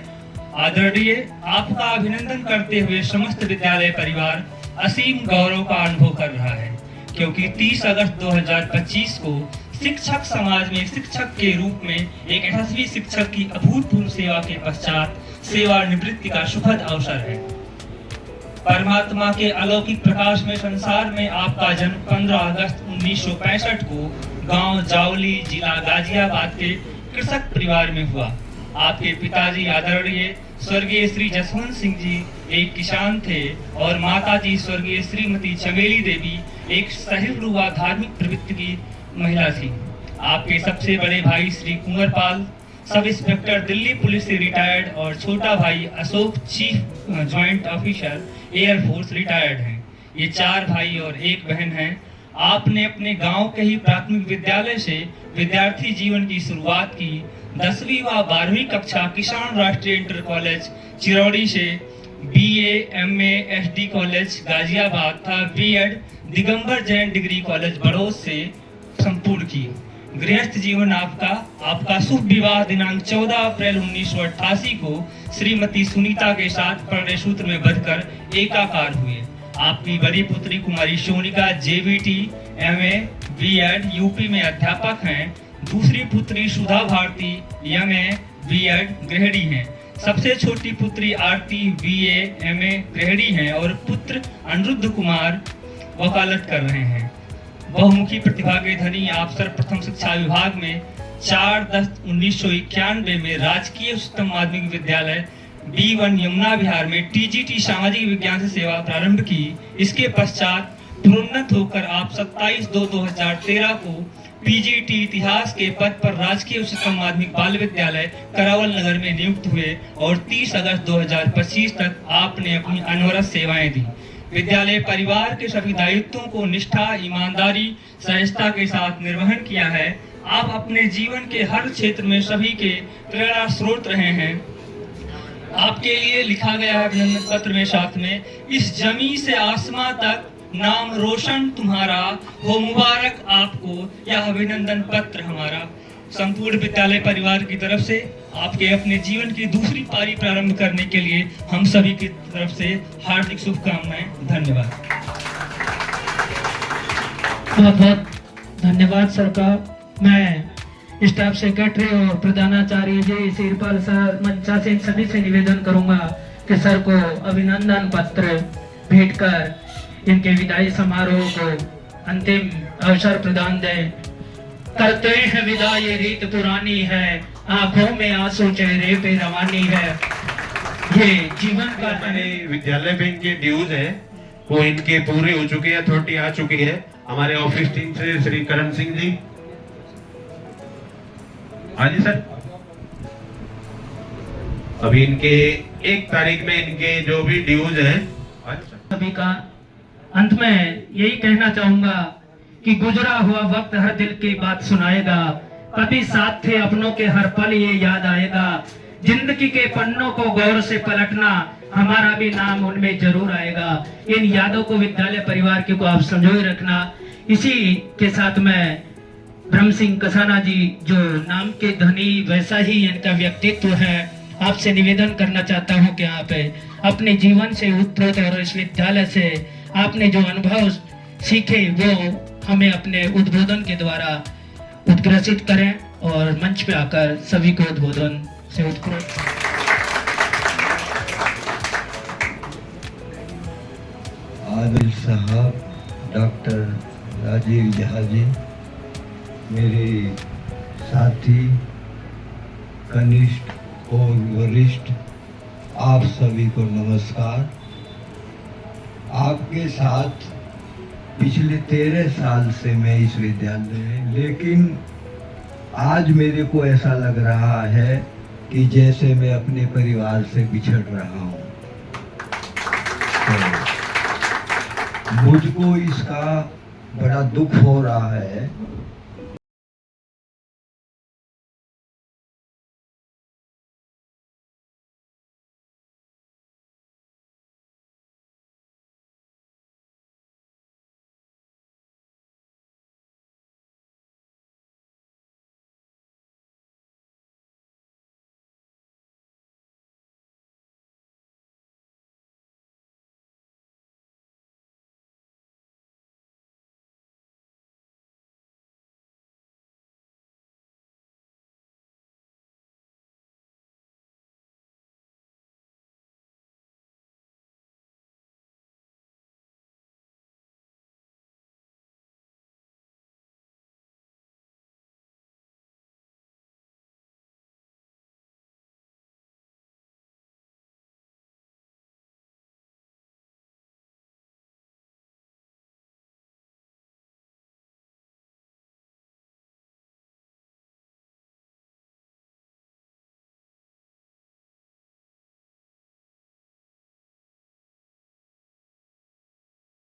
आदरणीय, आपका अभिनंदन करते हुए समस्त विद्यालय परिवार असीम गौरव का अनुभव कर रहा है, क्योंकि 30 अगस्त 2025 को शिक्षक समाज में शिक्षक के रूप में एक यशस्वी शिक्षक की अभूतपूर्व सेवा के पश्चात सेवानिवृत्ति का सुखद अवसर है। परमात्मा के अलौकिक प्रकाश में संसार में आपका जन्म 15 अगस्त 1965 को गांव जावली, जिला गाजियाबाद के कृषक परिवार में हुआ। आपके पिताजी आदरणीय स्वर्गीय श्री जसवंत सिंह जी एक किसान थे और माताजी स्वर्गीय श्रीमती चमेली देवी एक सहिष्णु व धार्मिक प्रवृत्ति की महिला थी। आपके सबसे बड़े भाई श्री कुंवर पाल सब इंस्पेक्टर दिल्ली पुलिस से रिटायर्ड और छोटा भाई Ashok chief joint officer air force retired हैं। ये 4 भाई और 1 बहन हैं। आपने अपने गांव के ही प्राथमिक विद्यालय से विद्यार्थी जीवन की शुरुआत की। 10वीं व 12वीं कक्षा किसान राष्ट्रीय इंटर कॉलेज चिरौड़ी से, BA, MA, SD college Ghaziabad था, B.Ed Digambar Jain degree college Baraut से संपूर्ण की। गृहस्थ जीवन आपका शुभ विवाह दिनांक 14 अप्रैल 1988 को श्रीमती सुनीता के साथ प्रणय सूत्र में बंधकर एकाकार हुए। आपकी बड़ी पुत्री कुमारी Sonika JVT, MA, B.Ed UP में अध्यापक हैं। दूसरी पुत्री सुधा भारती MA, B.Ed गृहिणी हैं। सबसे छोटी पुत्री आरती BA, MA गृहिणी हैं और पुत्र अनिरुद्ध कुमार वकालत कर रहे हैं। बहुमुखी प्रतिभा के धनी आप सर्वप्रथम शिक्षा विभाग में 4/10/1991 में राजकीय उच्चतम माध्यमिक विद्यालय B1 यमुना विहार में TGT सामाजिक विज्ञान से सेवा प्रारंभ की। इसके पश्चात प्रोन्नत होकर आप 27/2/2013 को PGT इतिहास के पद पर राजकीय उच्चतम माध्यमिक बाल विद्यालय करावल नगर में नियुक्त हुए और 30 अगस्त 2025 तक आपने अपनी अनवरत सेवाएं दी। विद्यालय परिवार के सभी दायित्वों को निष्ठा, ईमानदारी, सहजता के साथ निर्वहन किया है। आप अपने जीवन के हर क्षेत्र में सभी के प्रेरणा स्रोत रहे हैं। आपके लिए लिखा गया है अभिनंदन पत्र में साथ में, इस जमी से आसमां तक नाम रोशन तुम्हारा हो मुबारक आपको, यह अभिनंदन पत्र हमारा संपूर्ण विद्यालय परिवार की तरफ से आपके अपने जीवन की दूसरी पारी प्रारंभ करने के लिए हम सभी की तरफ से हार्दिक शुभकामनाएं। धन्यवाद। बहुत बहुत धन्यवाद सर का। मैं स्टाफ सेक्रेटरी और प्रधानाचार्य जी सिरपाल सर मंचा से सभी से निवेदन करूंगा कि सर को अभिनंदन पत्र भेंट कर इनके विदाई समारोह को अंतिम अवसर प्रदान दें। करते हैं विदा ये रीत पुरानी है, आंखों में आंसू चेहरे पे रवानी है। ये जीवन का विद्यालय में इनके ड्यूज है वो इनके पूरे हो चुके हैं, अथॉरिटी आ चुकी है। हमारे ऑफिस टीम से श्री करण सिंह जी। हाँ जी सर, अभी इनके 1 तारीख में इनके जो भी ड्यूज है। सभी का अंत में यही कहना चाहूंगा कि गुजरा हुआ वक्त हर दिल की बात सुनाएगा, कभी साथ थे अपनों के हर पल ये याद आएगा। जिंदगी के पन्नों को गौर से पलटना, हमारा भी नाम उनमें जरूर आएगा। इन यादों को विद्यालय परिवार को आप संजोए रखना। इसी के साथ मैं ब्रह्म सिंह कसाना जी जो नाम के धनी वैसा ही इनका व्यक्तित्व है, आपसे निवेदन करना चाहता हूं कि आप अपने जीवन से उत्प्रोत और इस विद्यालय से आपने जो अनुभव सीखे वो हमें अपने उद्बोधन के द्वारा उत्ग्रसित करें और मंच पे आकर सभी को उद्बोधन से उत्प्रोत। आदिल साहब, डॉक्टर राजीव झा जी, मेरे साथी, कनिष्ठ और वरिष्ठ, आप सभी को नमस्कार। आपके साथ पिछले 13 साल से मैं इस विद्यालय में, लेकिन आज मेरे को ऐसा लग रहा है कि जैसे मैं अपने परिवार से बिछड़ रहा हूँ। मुझको इसका बड़ा दुख हो रहा है।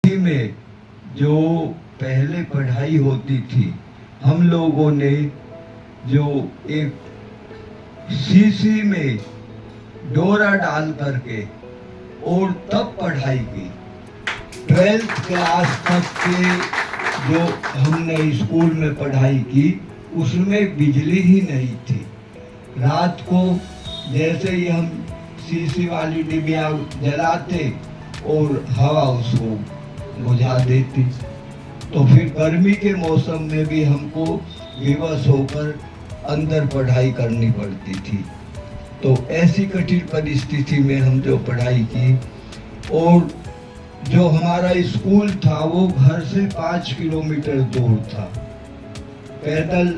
में जो पहले पढ़ाई होती थी, हम लोगों ने जो एक शीशी में डोरा डाल करके और तब पढ़ाई की। 12th क्लास तक के जो हमने स्कूल में पढ़ाई की उसमें बिजली ही नहीं थी। रात को जैसे ही हम शीशी वाली डिबिया जलाते और हवा उसको बुझा देती, तो फिर गर्मी के मौसम में भी हमको विवश होकर अंदर पढ़ाई करनी पड़ती थी। तो ऐसी कठिन परिस्थिति में हम जो पढ़ाई की, और जो हमारा स्कूल था वो घर से 5 किलोमीटर दूर था। पैदल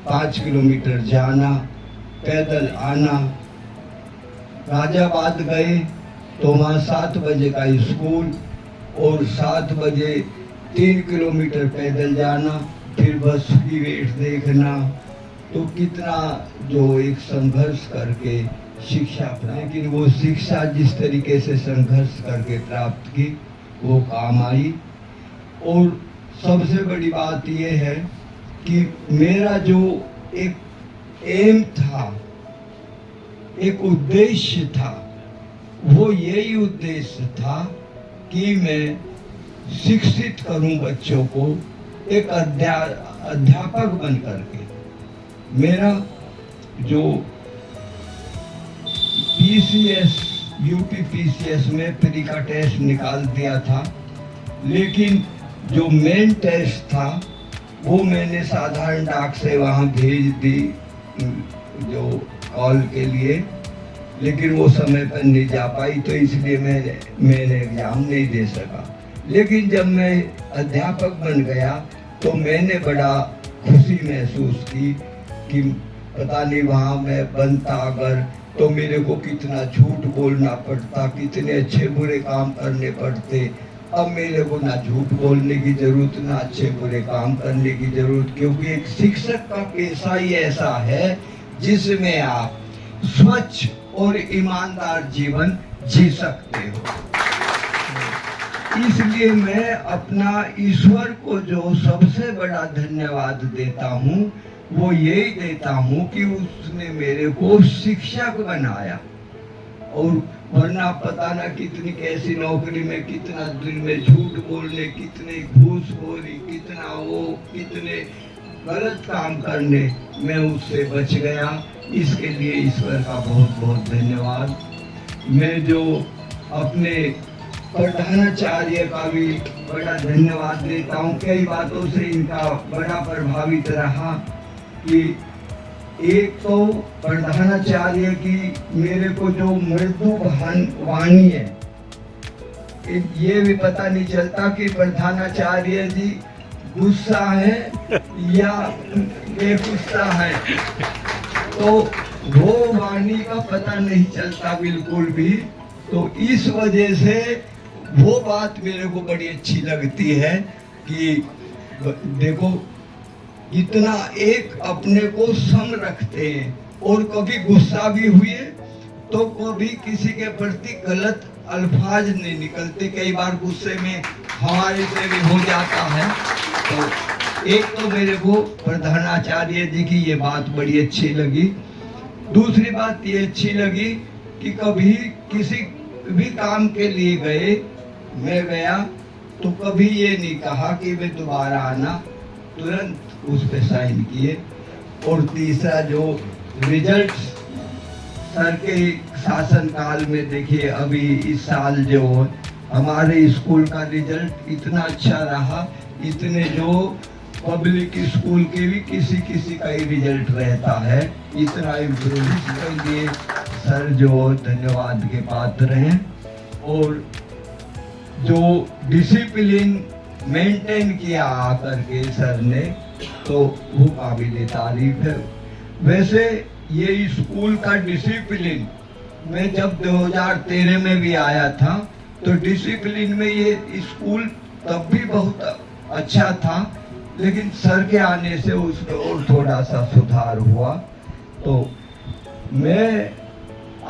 5 किलोमीटर जाना, पैदल आना। गाजियाबाद गए तो वहाँ 7 बजे का स्कूल और 7 बजे 3 किलोमीटर पैदल जाना, फिर बस की वेट देखना। तो कितना जो एक संघर्ष करके शिक्षा प्राप्त, लेकिन वो शिक्षा जिस तरीके से संघर्ष करके प्राप्त की वो काम आई। और सबसे बड़ी बात ये है कि मेरा जो एक एम था, एक उद्देश्य था, वो यही उद्देश्य था कि मैं शिक्षित करूं बच्चों को एक अध्यापक बन करके। मेरा जो पीसीएस, यूपी पीसीएस में प्री का टेस्ट निकाल दिया था, लेकिन जो मेन टेस्ट था वो मैंने साधारण डाक से वहाँ भेज दी जो कॉल के लिए, लेकिन वो समय पर नहीं जा पाई, तो इसलिए मैंने एग्जाम नहीं दे सका। लेकिन जब मैं अध्यापक बन गया तो मैंने बड़ा खुशी महसूस की कि पता नहीं वहाँ मैं बनता अगर तो मेरे को कितना झूठ बोलना पड़ता, कितने अच्छे बुरे काम करने पड़ते। अब मेरे को ना झूठ बोलने की जरूरत, ना अच्छे बुरे काम करने की जरूरत, क्योंकि एक शिक्षक का पेशा ही ऐसा है जिसमें आप स्वच्छ और ईमानदार जीवन जी सकते हो। इसलिए मैं अपना ईश्वर को जो सबसे बड़ा धन्यवाद देता हूँ वो यही देता हूँ कि उसने मेरे को शिक्षक बनाया। और वरना पता ना कितनी कैसी नौकरी में कितना दिन में झूठ बोलने, कितने घूसखोरी, कितना वो, कितने गलत काम करने मैं उससे बच गया। इसके लिए ईश्वर का बहुत बहुत धन्यवाद। मैं जो अपने प्रधानाचार्य का भी बड़ा धन्यवाद देता हूँ। कई बातों से इनका बड़ा प्रभावित रहा कि एक तो प्रधानाचार्य की मेरे को जो मृदु वाणी है, ये भी पता नहीं चलता कि प्रधानाचार्य जी गुस्सा है या बेगुस्सा है, तो वो वाणी का पता नहीं चलता बिल्कुल भी। तो इस वजह से वो बात मेरे को बड़ी अच्छी लगती है कि देखो इतना एक अपने को सम रखते हैं, और कभी गुस्सा भी हुए तो कभी किसी के प्रति गलत अल्फाज नहीं निकलते। कई बार गुस्से में हमारे से भी हो जाता है। तो एक तो मेरे को प्रधानाचार्य जी की ये बात बड़ी अच्छी लगी। दूसरी बात ये अच्छी लगी कि कभी किसी भी काम के लिए गए, मैं गया तो कभी ये नहीं कहा कि मैं दोबारा आना, तुरंत उस पे साइन किए। और तीसरा जो रिजल्ट सर के शासन काल में देखिए, अभी इस साल जो हमारे स्कूल का रिजल्ट इतना अच्छा रहा, इतने जो पब्लिक स्कूल के भी किसी का ही रिजल्ट रहता है, इतना इम्प्रूव के लिए सर जो धन्यवाद के पात्र हैं। और जो डिसिप्लिन मेंटेन किया आकर के सर ने, तो वो काबिल तारीफ है। वैसे ये स्कूल का डिसिप्लिन, मैं जब 2013 में भी आया था तो डिसिप्लिन में ये स्कूल तब भी बहुत अच्छा था, लेकिन सर के आने से उसमें और थोड़ा सा सुधार हुआ। तो मैं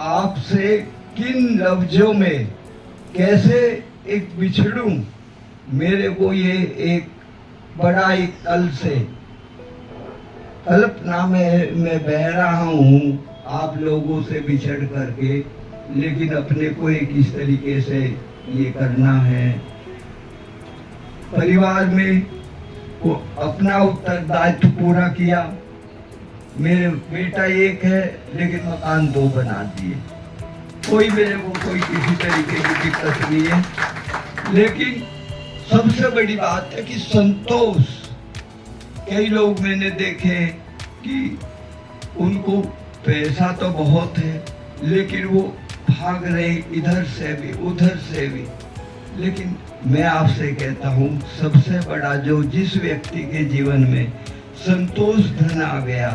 आपसे किन लफ्जों में कैसे एक बिछड़ूं, मेरे को ये एक बड़ा एक कल से कल्पना में मैं बह रहा हूँ आप लोगों से बिछड़ करके, लेकिन अपने को एक इस तरीके से ये करना है। परिवार में को अपना उत्तरदायित्व पूरा किया। मेरे बेटा एक है लेकिन मकान 2 बना दिए। कोई मेरे को कोई किसी तरीके की दिक्कत नहीं है, लेकिन सबसे बड़ी बात है कि संतोष। कई लोग मैंने देखे कि उनको पैसा तो बहुत है, लेकिन वो भाग रहे इधर से भी उधर से भी। लेकिन मैं आपसे कहता हूँ, सबसे बड़ा जो जिस व्यक्ति के जीवन में संतोष धन आ गया,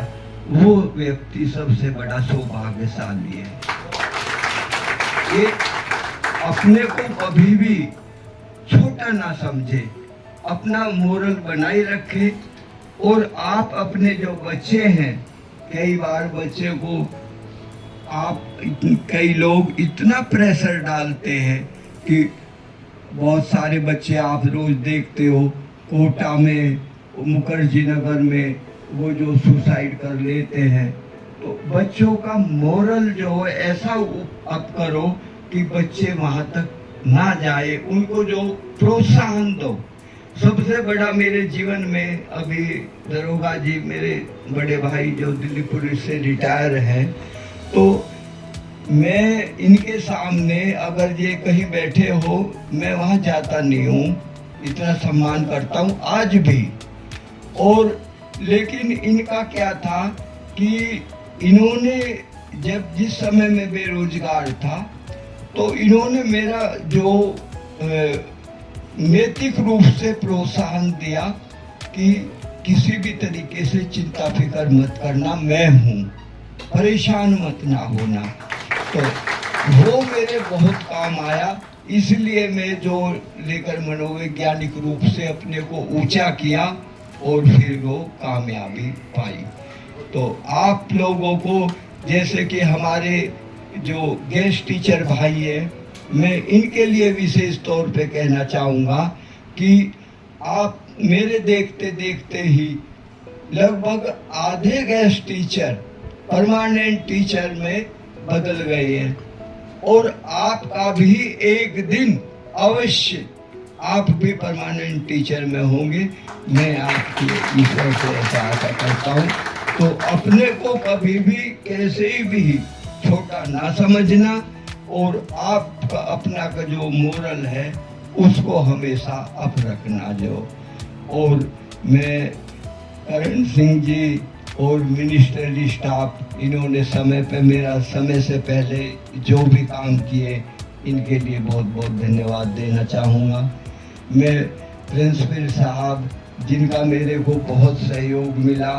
वो व्यक्ति सबसे बड़ा सौभाग्यशाली है। ये अपने को कभी भी छोटा ना समझे, अपना मोरल बनाए रखे। और आप अपने जो बच्चे हैं, कई बार बच्चे को कई लोग इतना प्रेशर डालते हैं कि बहुत सारे बच्चे आप रोज देखते हो कोटा में, मुखर्जी नगर में, वो जो सुसाइड कर लेते हैं। तो बच्चों का मोरल जो है ऐसा अप करो कि बच्चे वहां तक ना जाए, उनको जो प्रोत्साहन दो। सबसे बड़ा मेरे जीवन में अभी दरोगा जी, मेरे बड़े भाई जो दिल्ली पुलिस से रिटायर हैं, तो मैं इनके सामने अगर ये कहीं बैठे हो, मैं वहाँ जाता नहीं हूँ, इतना सम्मान करता हूँ आज भी। और लेकिन इनका क्या था कि इन्होंने जब जिस समय में बेरोजगार था, तो इन्होंने मेरा जो नैतिक रूप से प्रोत्साहन दिया कि किसी भी तरीके से चिंता फिक्र मत करना, मैं हूँ, परेशान मत ना होना। तो वो मेरे बहुत काम आया, इसलिए मैं जो लेकर मनोवैज्ञानिक रूप से अपने को ऊंचा किया और फिर वो कामयाबी पाई। तो आप लोगों को, जैसे कि हमारे जो गेस्ट टीचर भाई है, मैं इनके लिए विशेष तौर पे कहना चाहूँगा कि आप मेरे देखते देखते ही लगभग आधे गेस्ट टीचर परमानेंट टीचर में बदल गए हैं। और आपका भी एक दिन अवश्य आप भी परमानेंट टीचर में होंगे, मैं आपकी ईश्वर से ऐसा आशा करता हूँ। तो अपने को कभी भी कैसे भी छोटा ना समझना, और आपका अपना का जो मोरल है उसको हमेशा अप रखना जो। और मैं करण सिंह जी और मिनिस्ट्री स्टाफ, इन्होंने समय पे मेरा समय से पहले जो भी काम किए, इनके लिए बहुत बहुत धन्यवाद देना चाहूँगा। मैं प्रिंसिपल साहब, जिनका मेरे को बहुत सहयोग मिला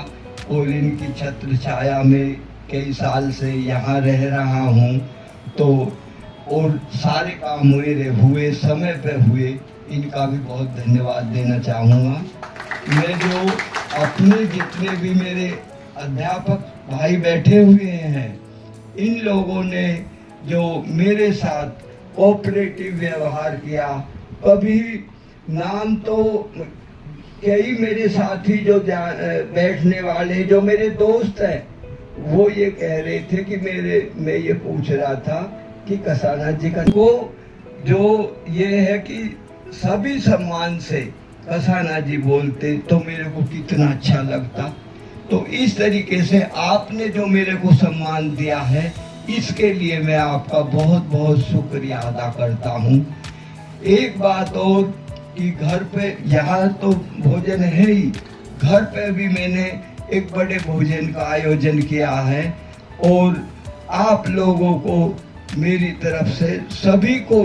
और इनकी छत्र छाया में कई साल से यहाँ रह रहा हूँ, तो और सारे काम हुए समय पे हुए, इनका भी बहुत धन्यवाद देना चाहूँगा। मैं जो अपने जितने भी मेरे अध्यापक भाई बैठे हुए हैं, इन लोगों ने जो मेरे साथ कोऑपरेटिव व्यवहार किया, कभी नाम तो कई मेरे साथी जो बैठने वाले जो मेरे दोस्त हैं वो ये कह रहे थे कि मैं ये पूछ रहा था कि कसाना जी का वो जो ये है कि सभी सम्मान से कसाना जी बोलते तो मेरे को कितना अच्छा लगता। तो इस तरीके से आपने जो मेरे को सम्मान दिया है इसके लिए मैं आपका बहुत बहुत शुक्रिया अदा करता हूँ। एक बात और कि घर पे यहाँ तो भोजन है ही, घर पे भी मैंने एक बड़े भोजन का आयोजन किया है और आप लोगों को मेरी तरफ से सभी को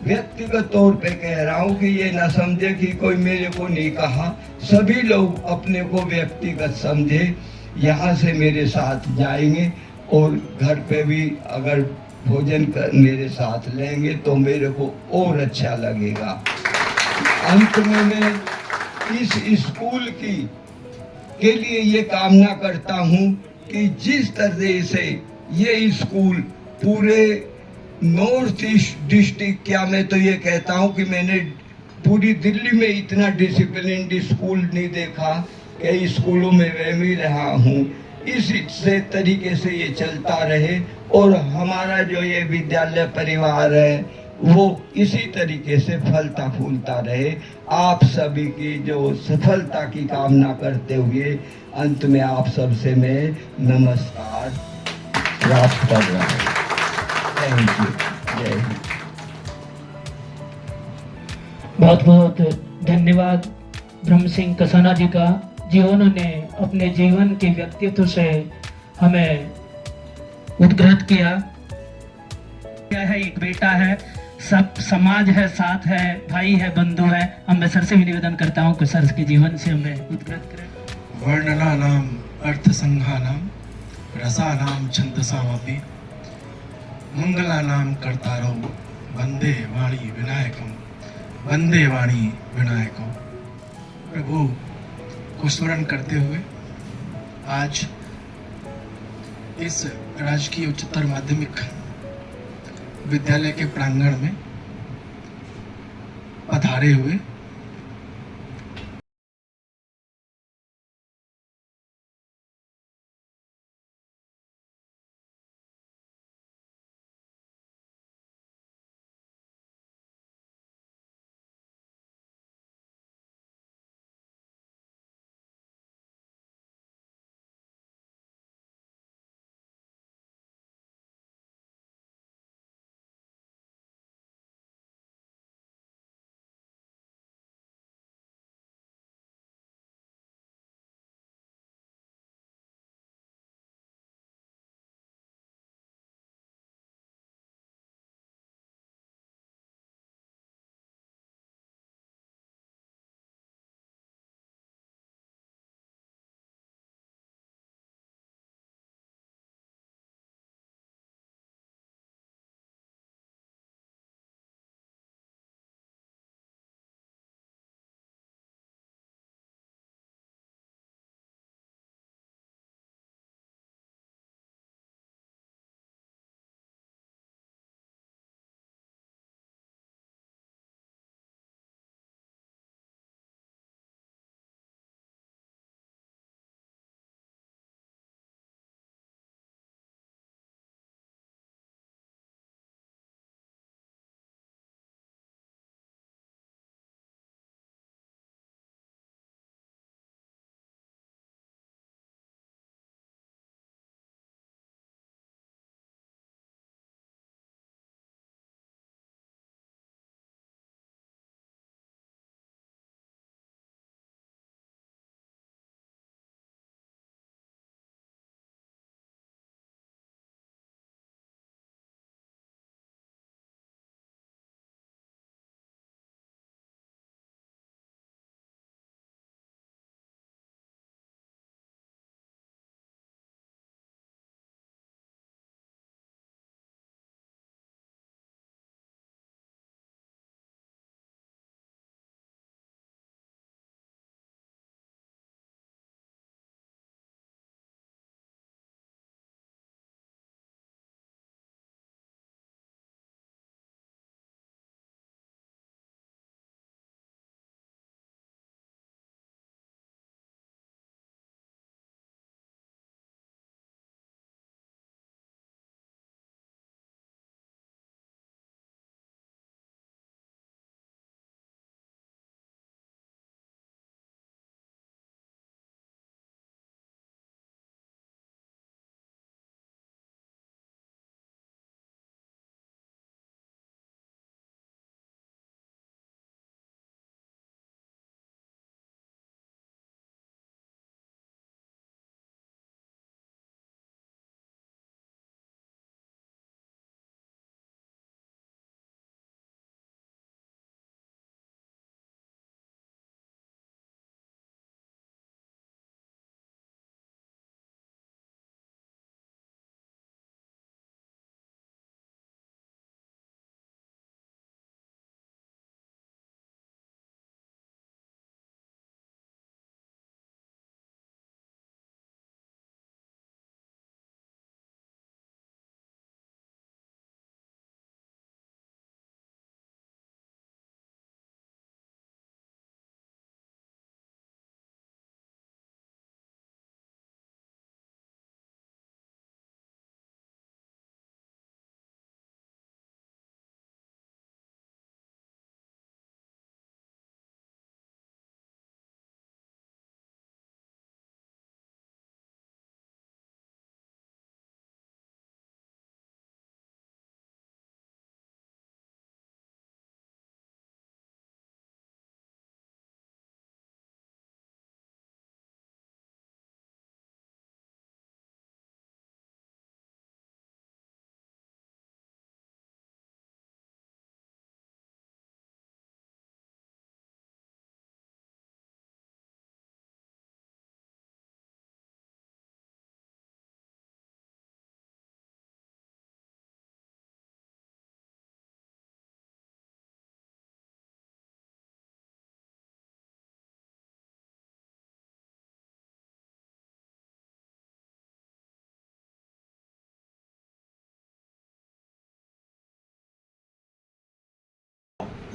व्यक्तिगत तौर पे कह रहा हूँ कि ये ना समझे कि कोई मेरे को नहीं कहा, सभी लोग अपने को व्यक्तिगत समझे, यहाँ से मेरे साथ जाएंगे और घर पे भी अगर भोजन कर मेरे साथ लेंगे तो मेरे को और अच्छा लगेगा। अंत में मैं इस स्कूल के लिए ये कामना करता हूँ कि जिस तरह से ये स्कूल पूरे नॉर्थ ईस्ट डिस्ट्रिक्ट, क्या मैं तो ये कहता हूँ कि मैंने पूरी दिल्ली में इतना डिसिप्लिन स्कूल नहीं देखा, कई स्कूलों में मैं भी रहा हूँ। इसी तरीके से ये चलता रहे और हमारा जो ये विद्यालय परिवार है वो इसी तरीके से फलता फूलता रहे। आप सभी की जो सफलता की कामना करते हुए अंत में आप सबसे मैं नमस्कार प्राप्त कर रहा हूँ। Thank you. जय हिंद। बहुत बहुत धन्यवाद ब्रह्म सिंह कसाना जी का, जिन्होंने अपने जीवन के व्यक्तित्व से हमें उद्ग्रहित किया है। एक बेटा है, सब समाज है, साथ है, भाई है, बंधु है। अब मैं सर से भी निवेदन करता हूँ कि सर के जीवन से हमें उद्ग्रहित करें। वर्णनानाम अर्थसंघानाम रसानाम छंदसामपि मंगलानाम कर्तारौ वंदे वाणी विनायकम वंदे वाणी विनायकम। प्रभु को स्मरण करते हुए आज इस राजकीय उच्चतर माध्यमिक विद्यालय के प्रांगण में पधारे हुए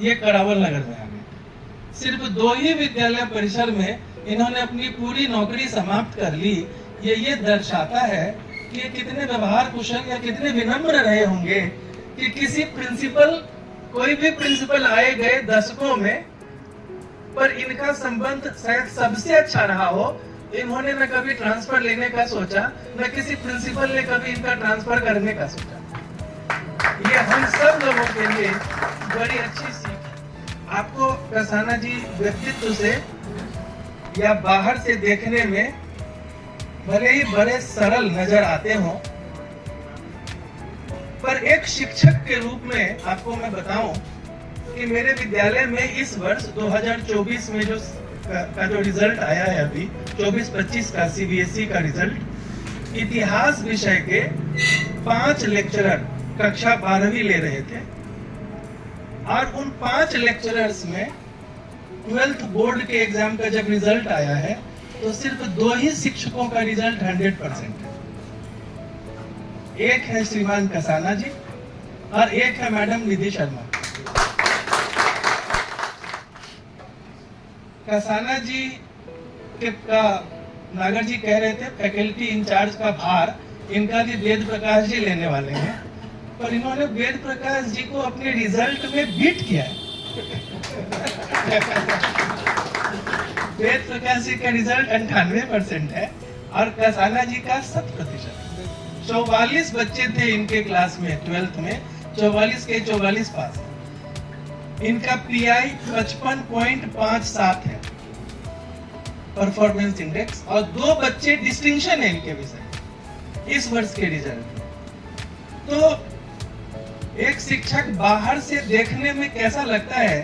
ये करावल नगर में आ गए। सिर्फ 2 ही विद्यालय परिसर में इन्होंने अपनी पूरी नौकरी समाप्त कर ली। ये दर्शाता है कि ये कितने व्यवहार कुशल या कितने विनम्र रहे होंगे कि किसी प्रिंसिपल, कोई भी प्रिंसिपल आए गए दशकों में, पर इनका संबंध शायद सबसे अच्छा रहा हो। इन्होंने न कभी ट्रांसफर लेने का सोचा, न किसी प्रिंसिपल ने कभी इनका ट्रांसफर करने का सोचा। ये हम सब लोगों के लिए बड़ी अच्छी सीख है। आपको कसाना जी व्यक्तित्व से या बाहर से देखने में भले ही बड़े सरल नजर आते हों, पर एक शिक्षक के रूप में आपको मैं बताऊं कि मेरे विद्यालय में इस वर्ष 2024 में जो रिजल्ट आया है, अभी 24-25 का सीबीएसई का रिजल्ट, इतिहास विषय के 5 लेक्चरर कक्षा 12वीं ले रहे थे और उन 5 लेक्चरर्स में 12th बोर्ड के एग्जाम का जब रिजल्ट आया है तो सिर्फ 2 ही शिक्षकों का रिजल्ट 100% है। एक है श्रीमान कसाना जी और एक है मैडम निधि शर्मा। कसाना जी का नागर जी कह रहे थे फैकल्टी इंचार्ज का भार इनका भी वेद प्रकाश जी लेने वाले हैं, पर इन्होंने वेद प्रकाश जी को अपने रिजल्ट में बीट किया है। वेद प्रकाश जी का रिजल्ट 98% है और कसाना जी का 100%। 44 बच्चे थे इनके क्लास में 12th में, 44 के 44 पास। इनका पीआई 55.57 है परफॉर्मेंस इंडेक्स, और 2 बच्चे डिस्टिंक्शन है इनके विषय इस वर्ष के रिजल्ट। तो एक शिक्षक बाहर से देखने में कैसा लगता है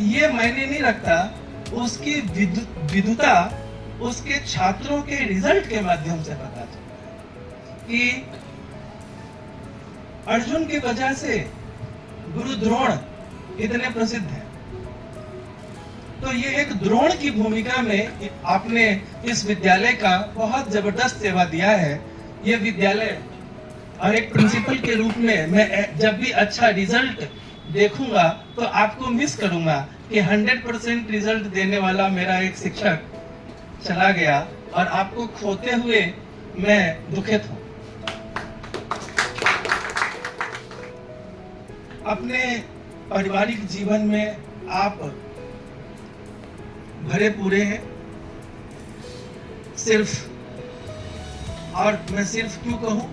ये मायने नहीं रखता, उसकी विद्वता उसके छात्रों के रिजल्ट के माध्यम से पता चलता है कि अर्जुन की वजह से गुरु द्रोण इतने प्रसिद्ध हैं। तो ये एक द्रोण की भूमिका में आपने इस विद्यालय का बहुत जबरदस्त सेवा दिया है। ये विद्यालय और एक प्रिंसिपल के रूप में मैं जब भी अच्छा रिजल्ट देखूंगा तो आपको मिस करूंगा कि 100% रिजल्ट देने वाला मेरा एक शिक्षक चला गया और आपको खोते हुए मैं दुखित हूं। अपने पारिवारिक जीवन में आप भरे पूरे हैं। और मैं सिर्फ क्यों कहूं,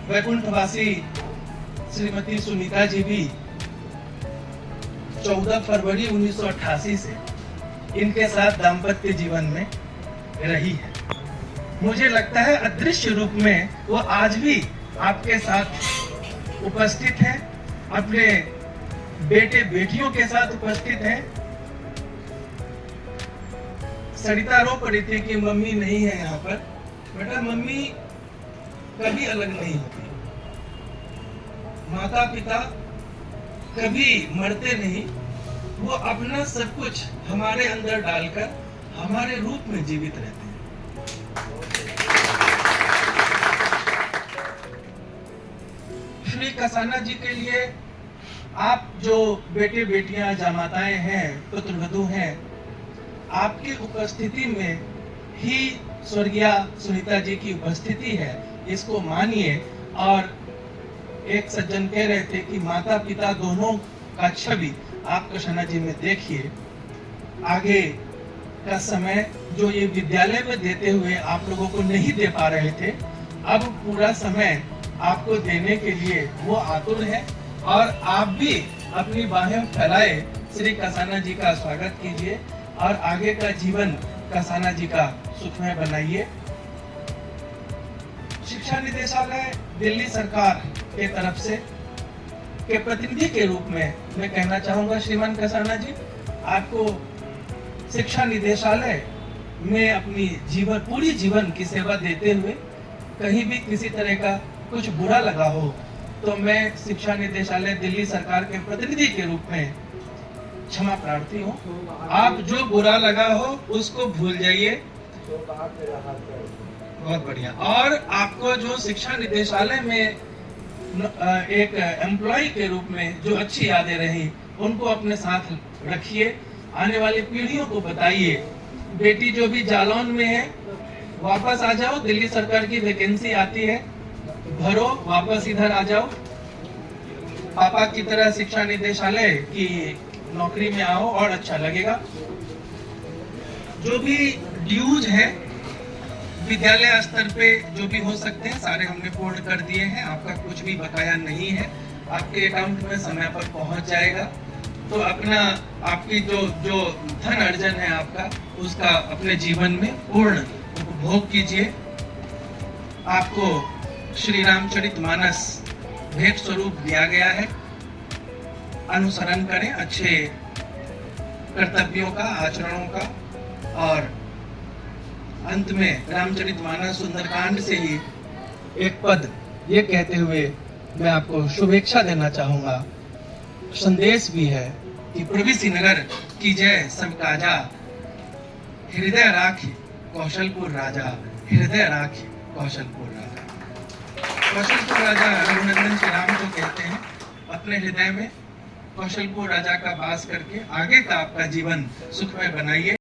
वैकुंठवासी श्रीमती सुनीता जी भी 14 फरवरी 1988 से इनके साथ दाम्पत्य जीवन में रही है। मुझे लगता है अदृश्य रूप में वो आज भी आपके साथ उपस्थित है, अपने बेटे बेटियों के साथ उपस्थित है। सरिता रो पड़ी थी कि मम्मी नहीं है यहाँ पर। बेटा, मम्मी कभी अलग नहीं होती, माता पिता कभी मरते नहीं, वो अपना सब कुछ हमारे अंदर डालकर हमारे रूप में जीवित रहते हैं। श्री कसाना जी के लिए आप जो बेटे बेटियां जामाताएं हैं, पुत्रवधू हैं, आपकी उपस्थिति में ही स्वर्गीय सुनीता जी की उपस्थिति है, इसको मानिए। और एक सज्जन कह रहे थे कि माता पिता दोनों का छवि आप कसाना जी में देखिए। आगे का समय जो ये विद्यालय में देते हुए आप लोगों को नहीं दे पा रहे थे, अब पूरा समय आपको देने के लिए वो आतुर है। और आप भी अपनी बाहें फैलाए श्री कसाना जी का स्वागत कीजिए और आगे का जीवन कसाना जी का सुखमय बनाइए। शिक्षा निदेशालय दिल्ली सरकार के तरफ से के प्रतिनिधि के रूप में मैं कहना चाहूंगा, श्रीमान कसाना जी, आपको शिक्षा निदेशालय में अपनी पूरी जीवन की सेवा देते हुए कहीं भी किसी तरह का कुछ बुरा लगा हो तो मैं शिक्षा निदेशालय दिल्ली सरकार के प्रतिनिधि के रूप में क्षमा प्रार्थी हूँ। आप जो बुरा लगा हो उसको भूल जाइए। बहुत बढ़िया। और आपको जो शिक्षा निदेशालय में एक एम्प्लॉय के रूप में जो अच्छी यादें रही उनको अपने साथ रखिए, आने वाली पीढ़ियों को बताइए। बेटी जो भी जालौन में है वापस आ जाओ, दिल्ली सरकार की वैकेंसी आती है, भरो, वापस इधर आ जाओ, पापा की तरह शिक्षा निदेशालय की नौकरी में आओ और अच्छा लगेगा। जो भी ड्यूज है विद्यालय स्तर पे जो भी हो सकते हैं सारे हमने पूर्ण कर दिए हैं, आपका कुछ भी बकाया नहीं है, आपके अकाउंट में समय पर पहुंच जाएगा। तो अपना आपकी जो धन अर्जन है आपका उसका अपने जीवन में पूर्ण उपभोग कीजिए। आपको श्री रामचरितमानस भेंट स्वरूप दिया गया है, अनुसरण करें अच्छे कर्तव्यों का, आचरणों का। और अंत में रामचरितमानस सुंदरकांड से ही एक पद ये कहते हुए मैं आपको शुभेच्छा देना चाहूंगा, संदेश भी है कि प्रविसी नगर की जय सब काजा, हृदय राखी कौशलपुर राजा, हृदय राखी कौशलपुर राजा। कौशलपुर राजा रघुनंदन श्री राम को कहते हैं, अपने हृदय में कौशलपुर राजा का वास करके आगे का आपका जीवन सुखमय बनाइए।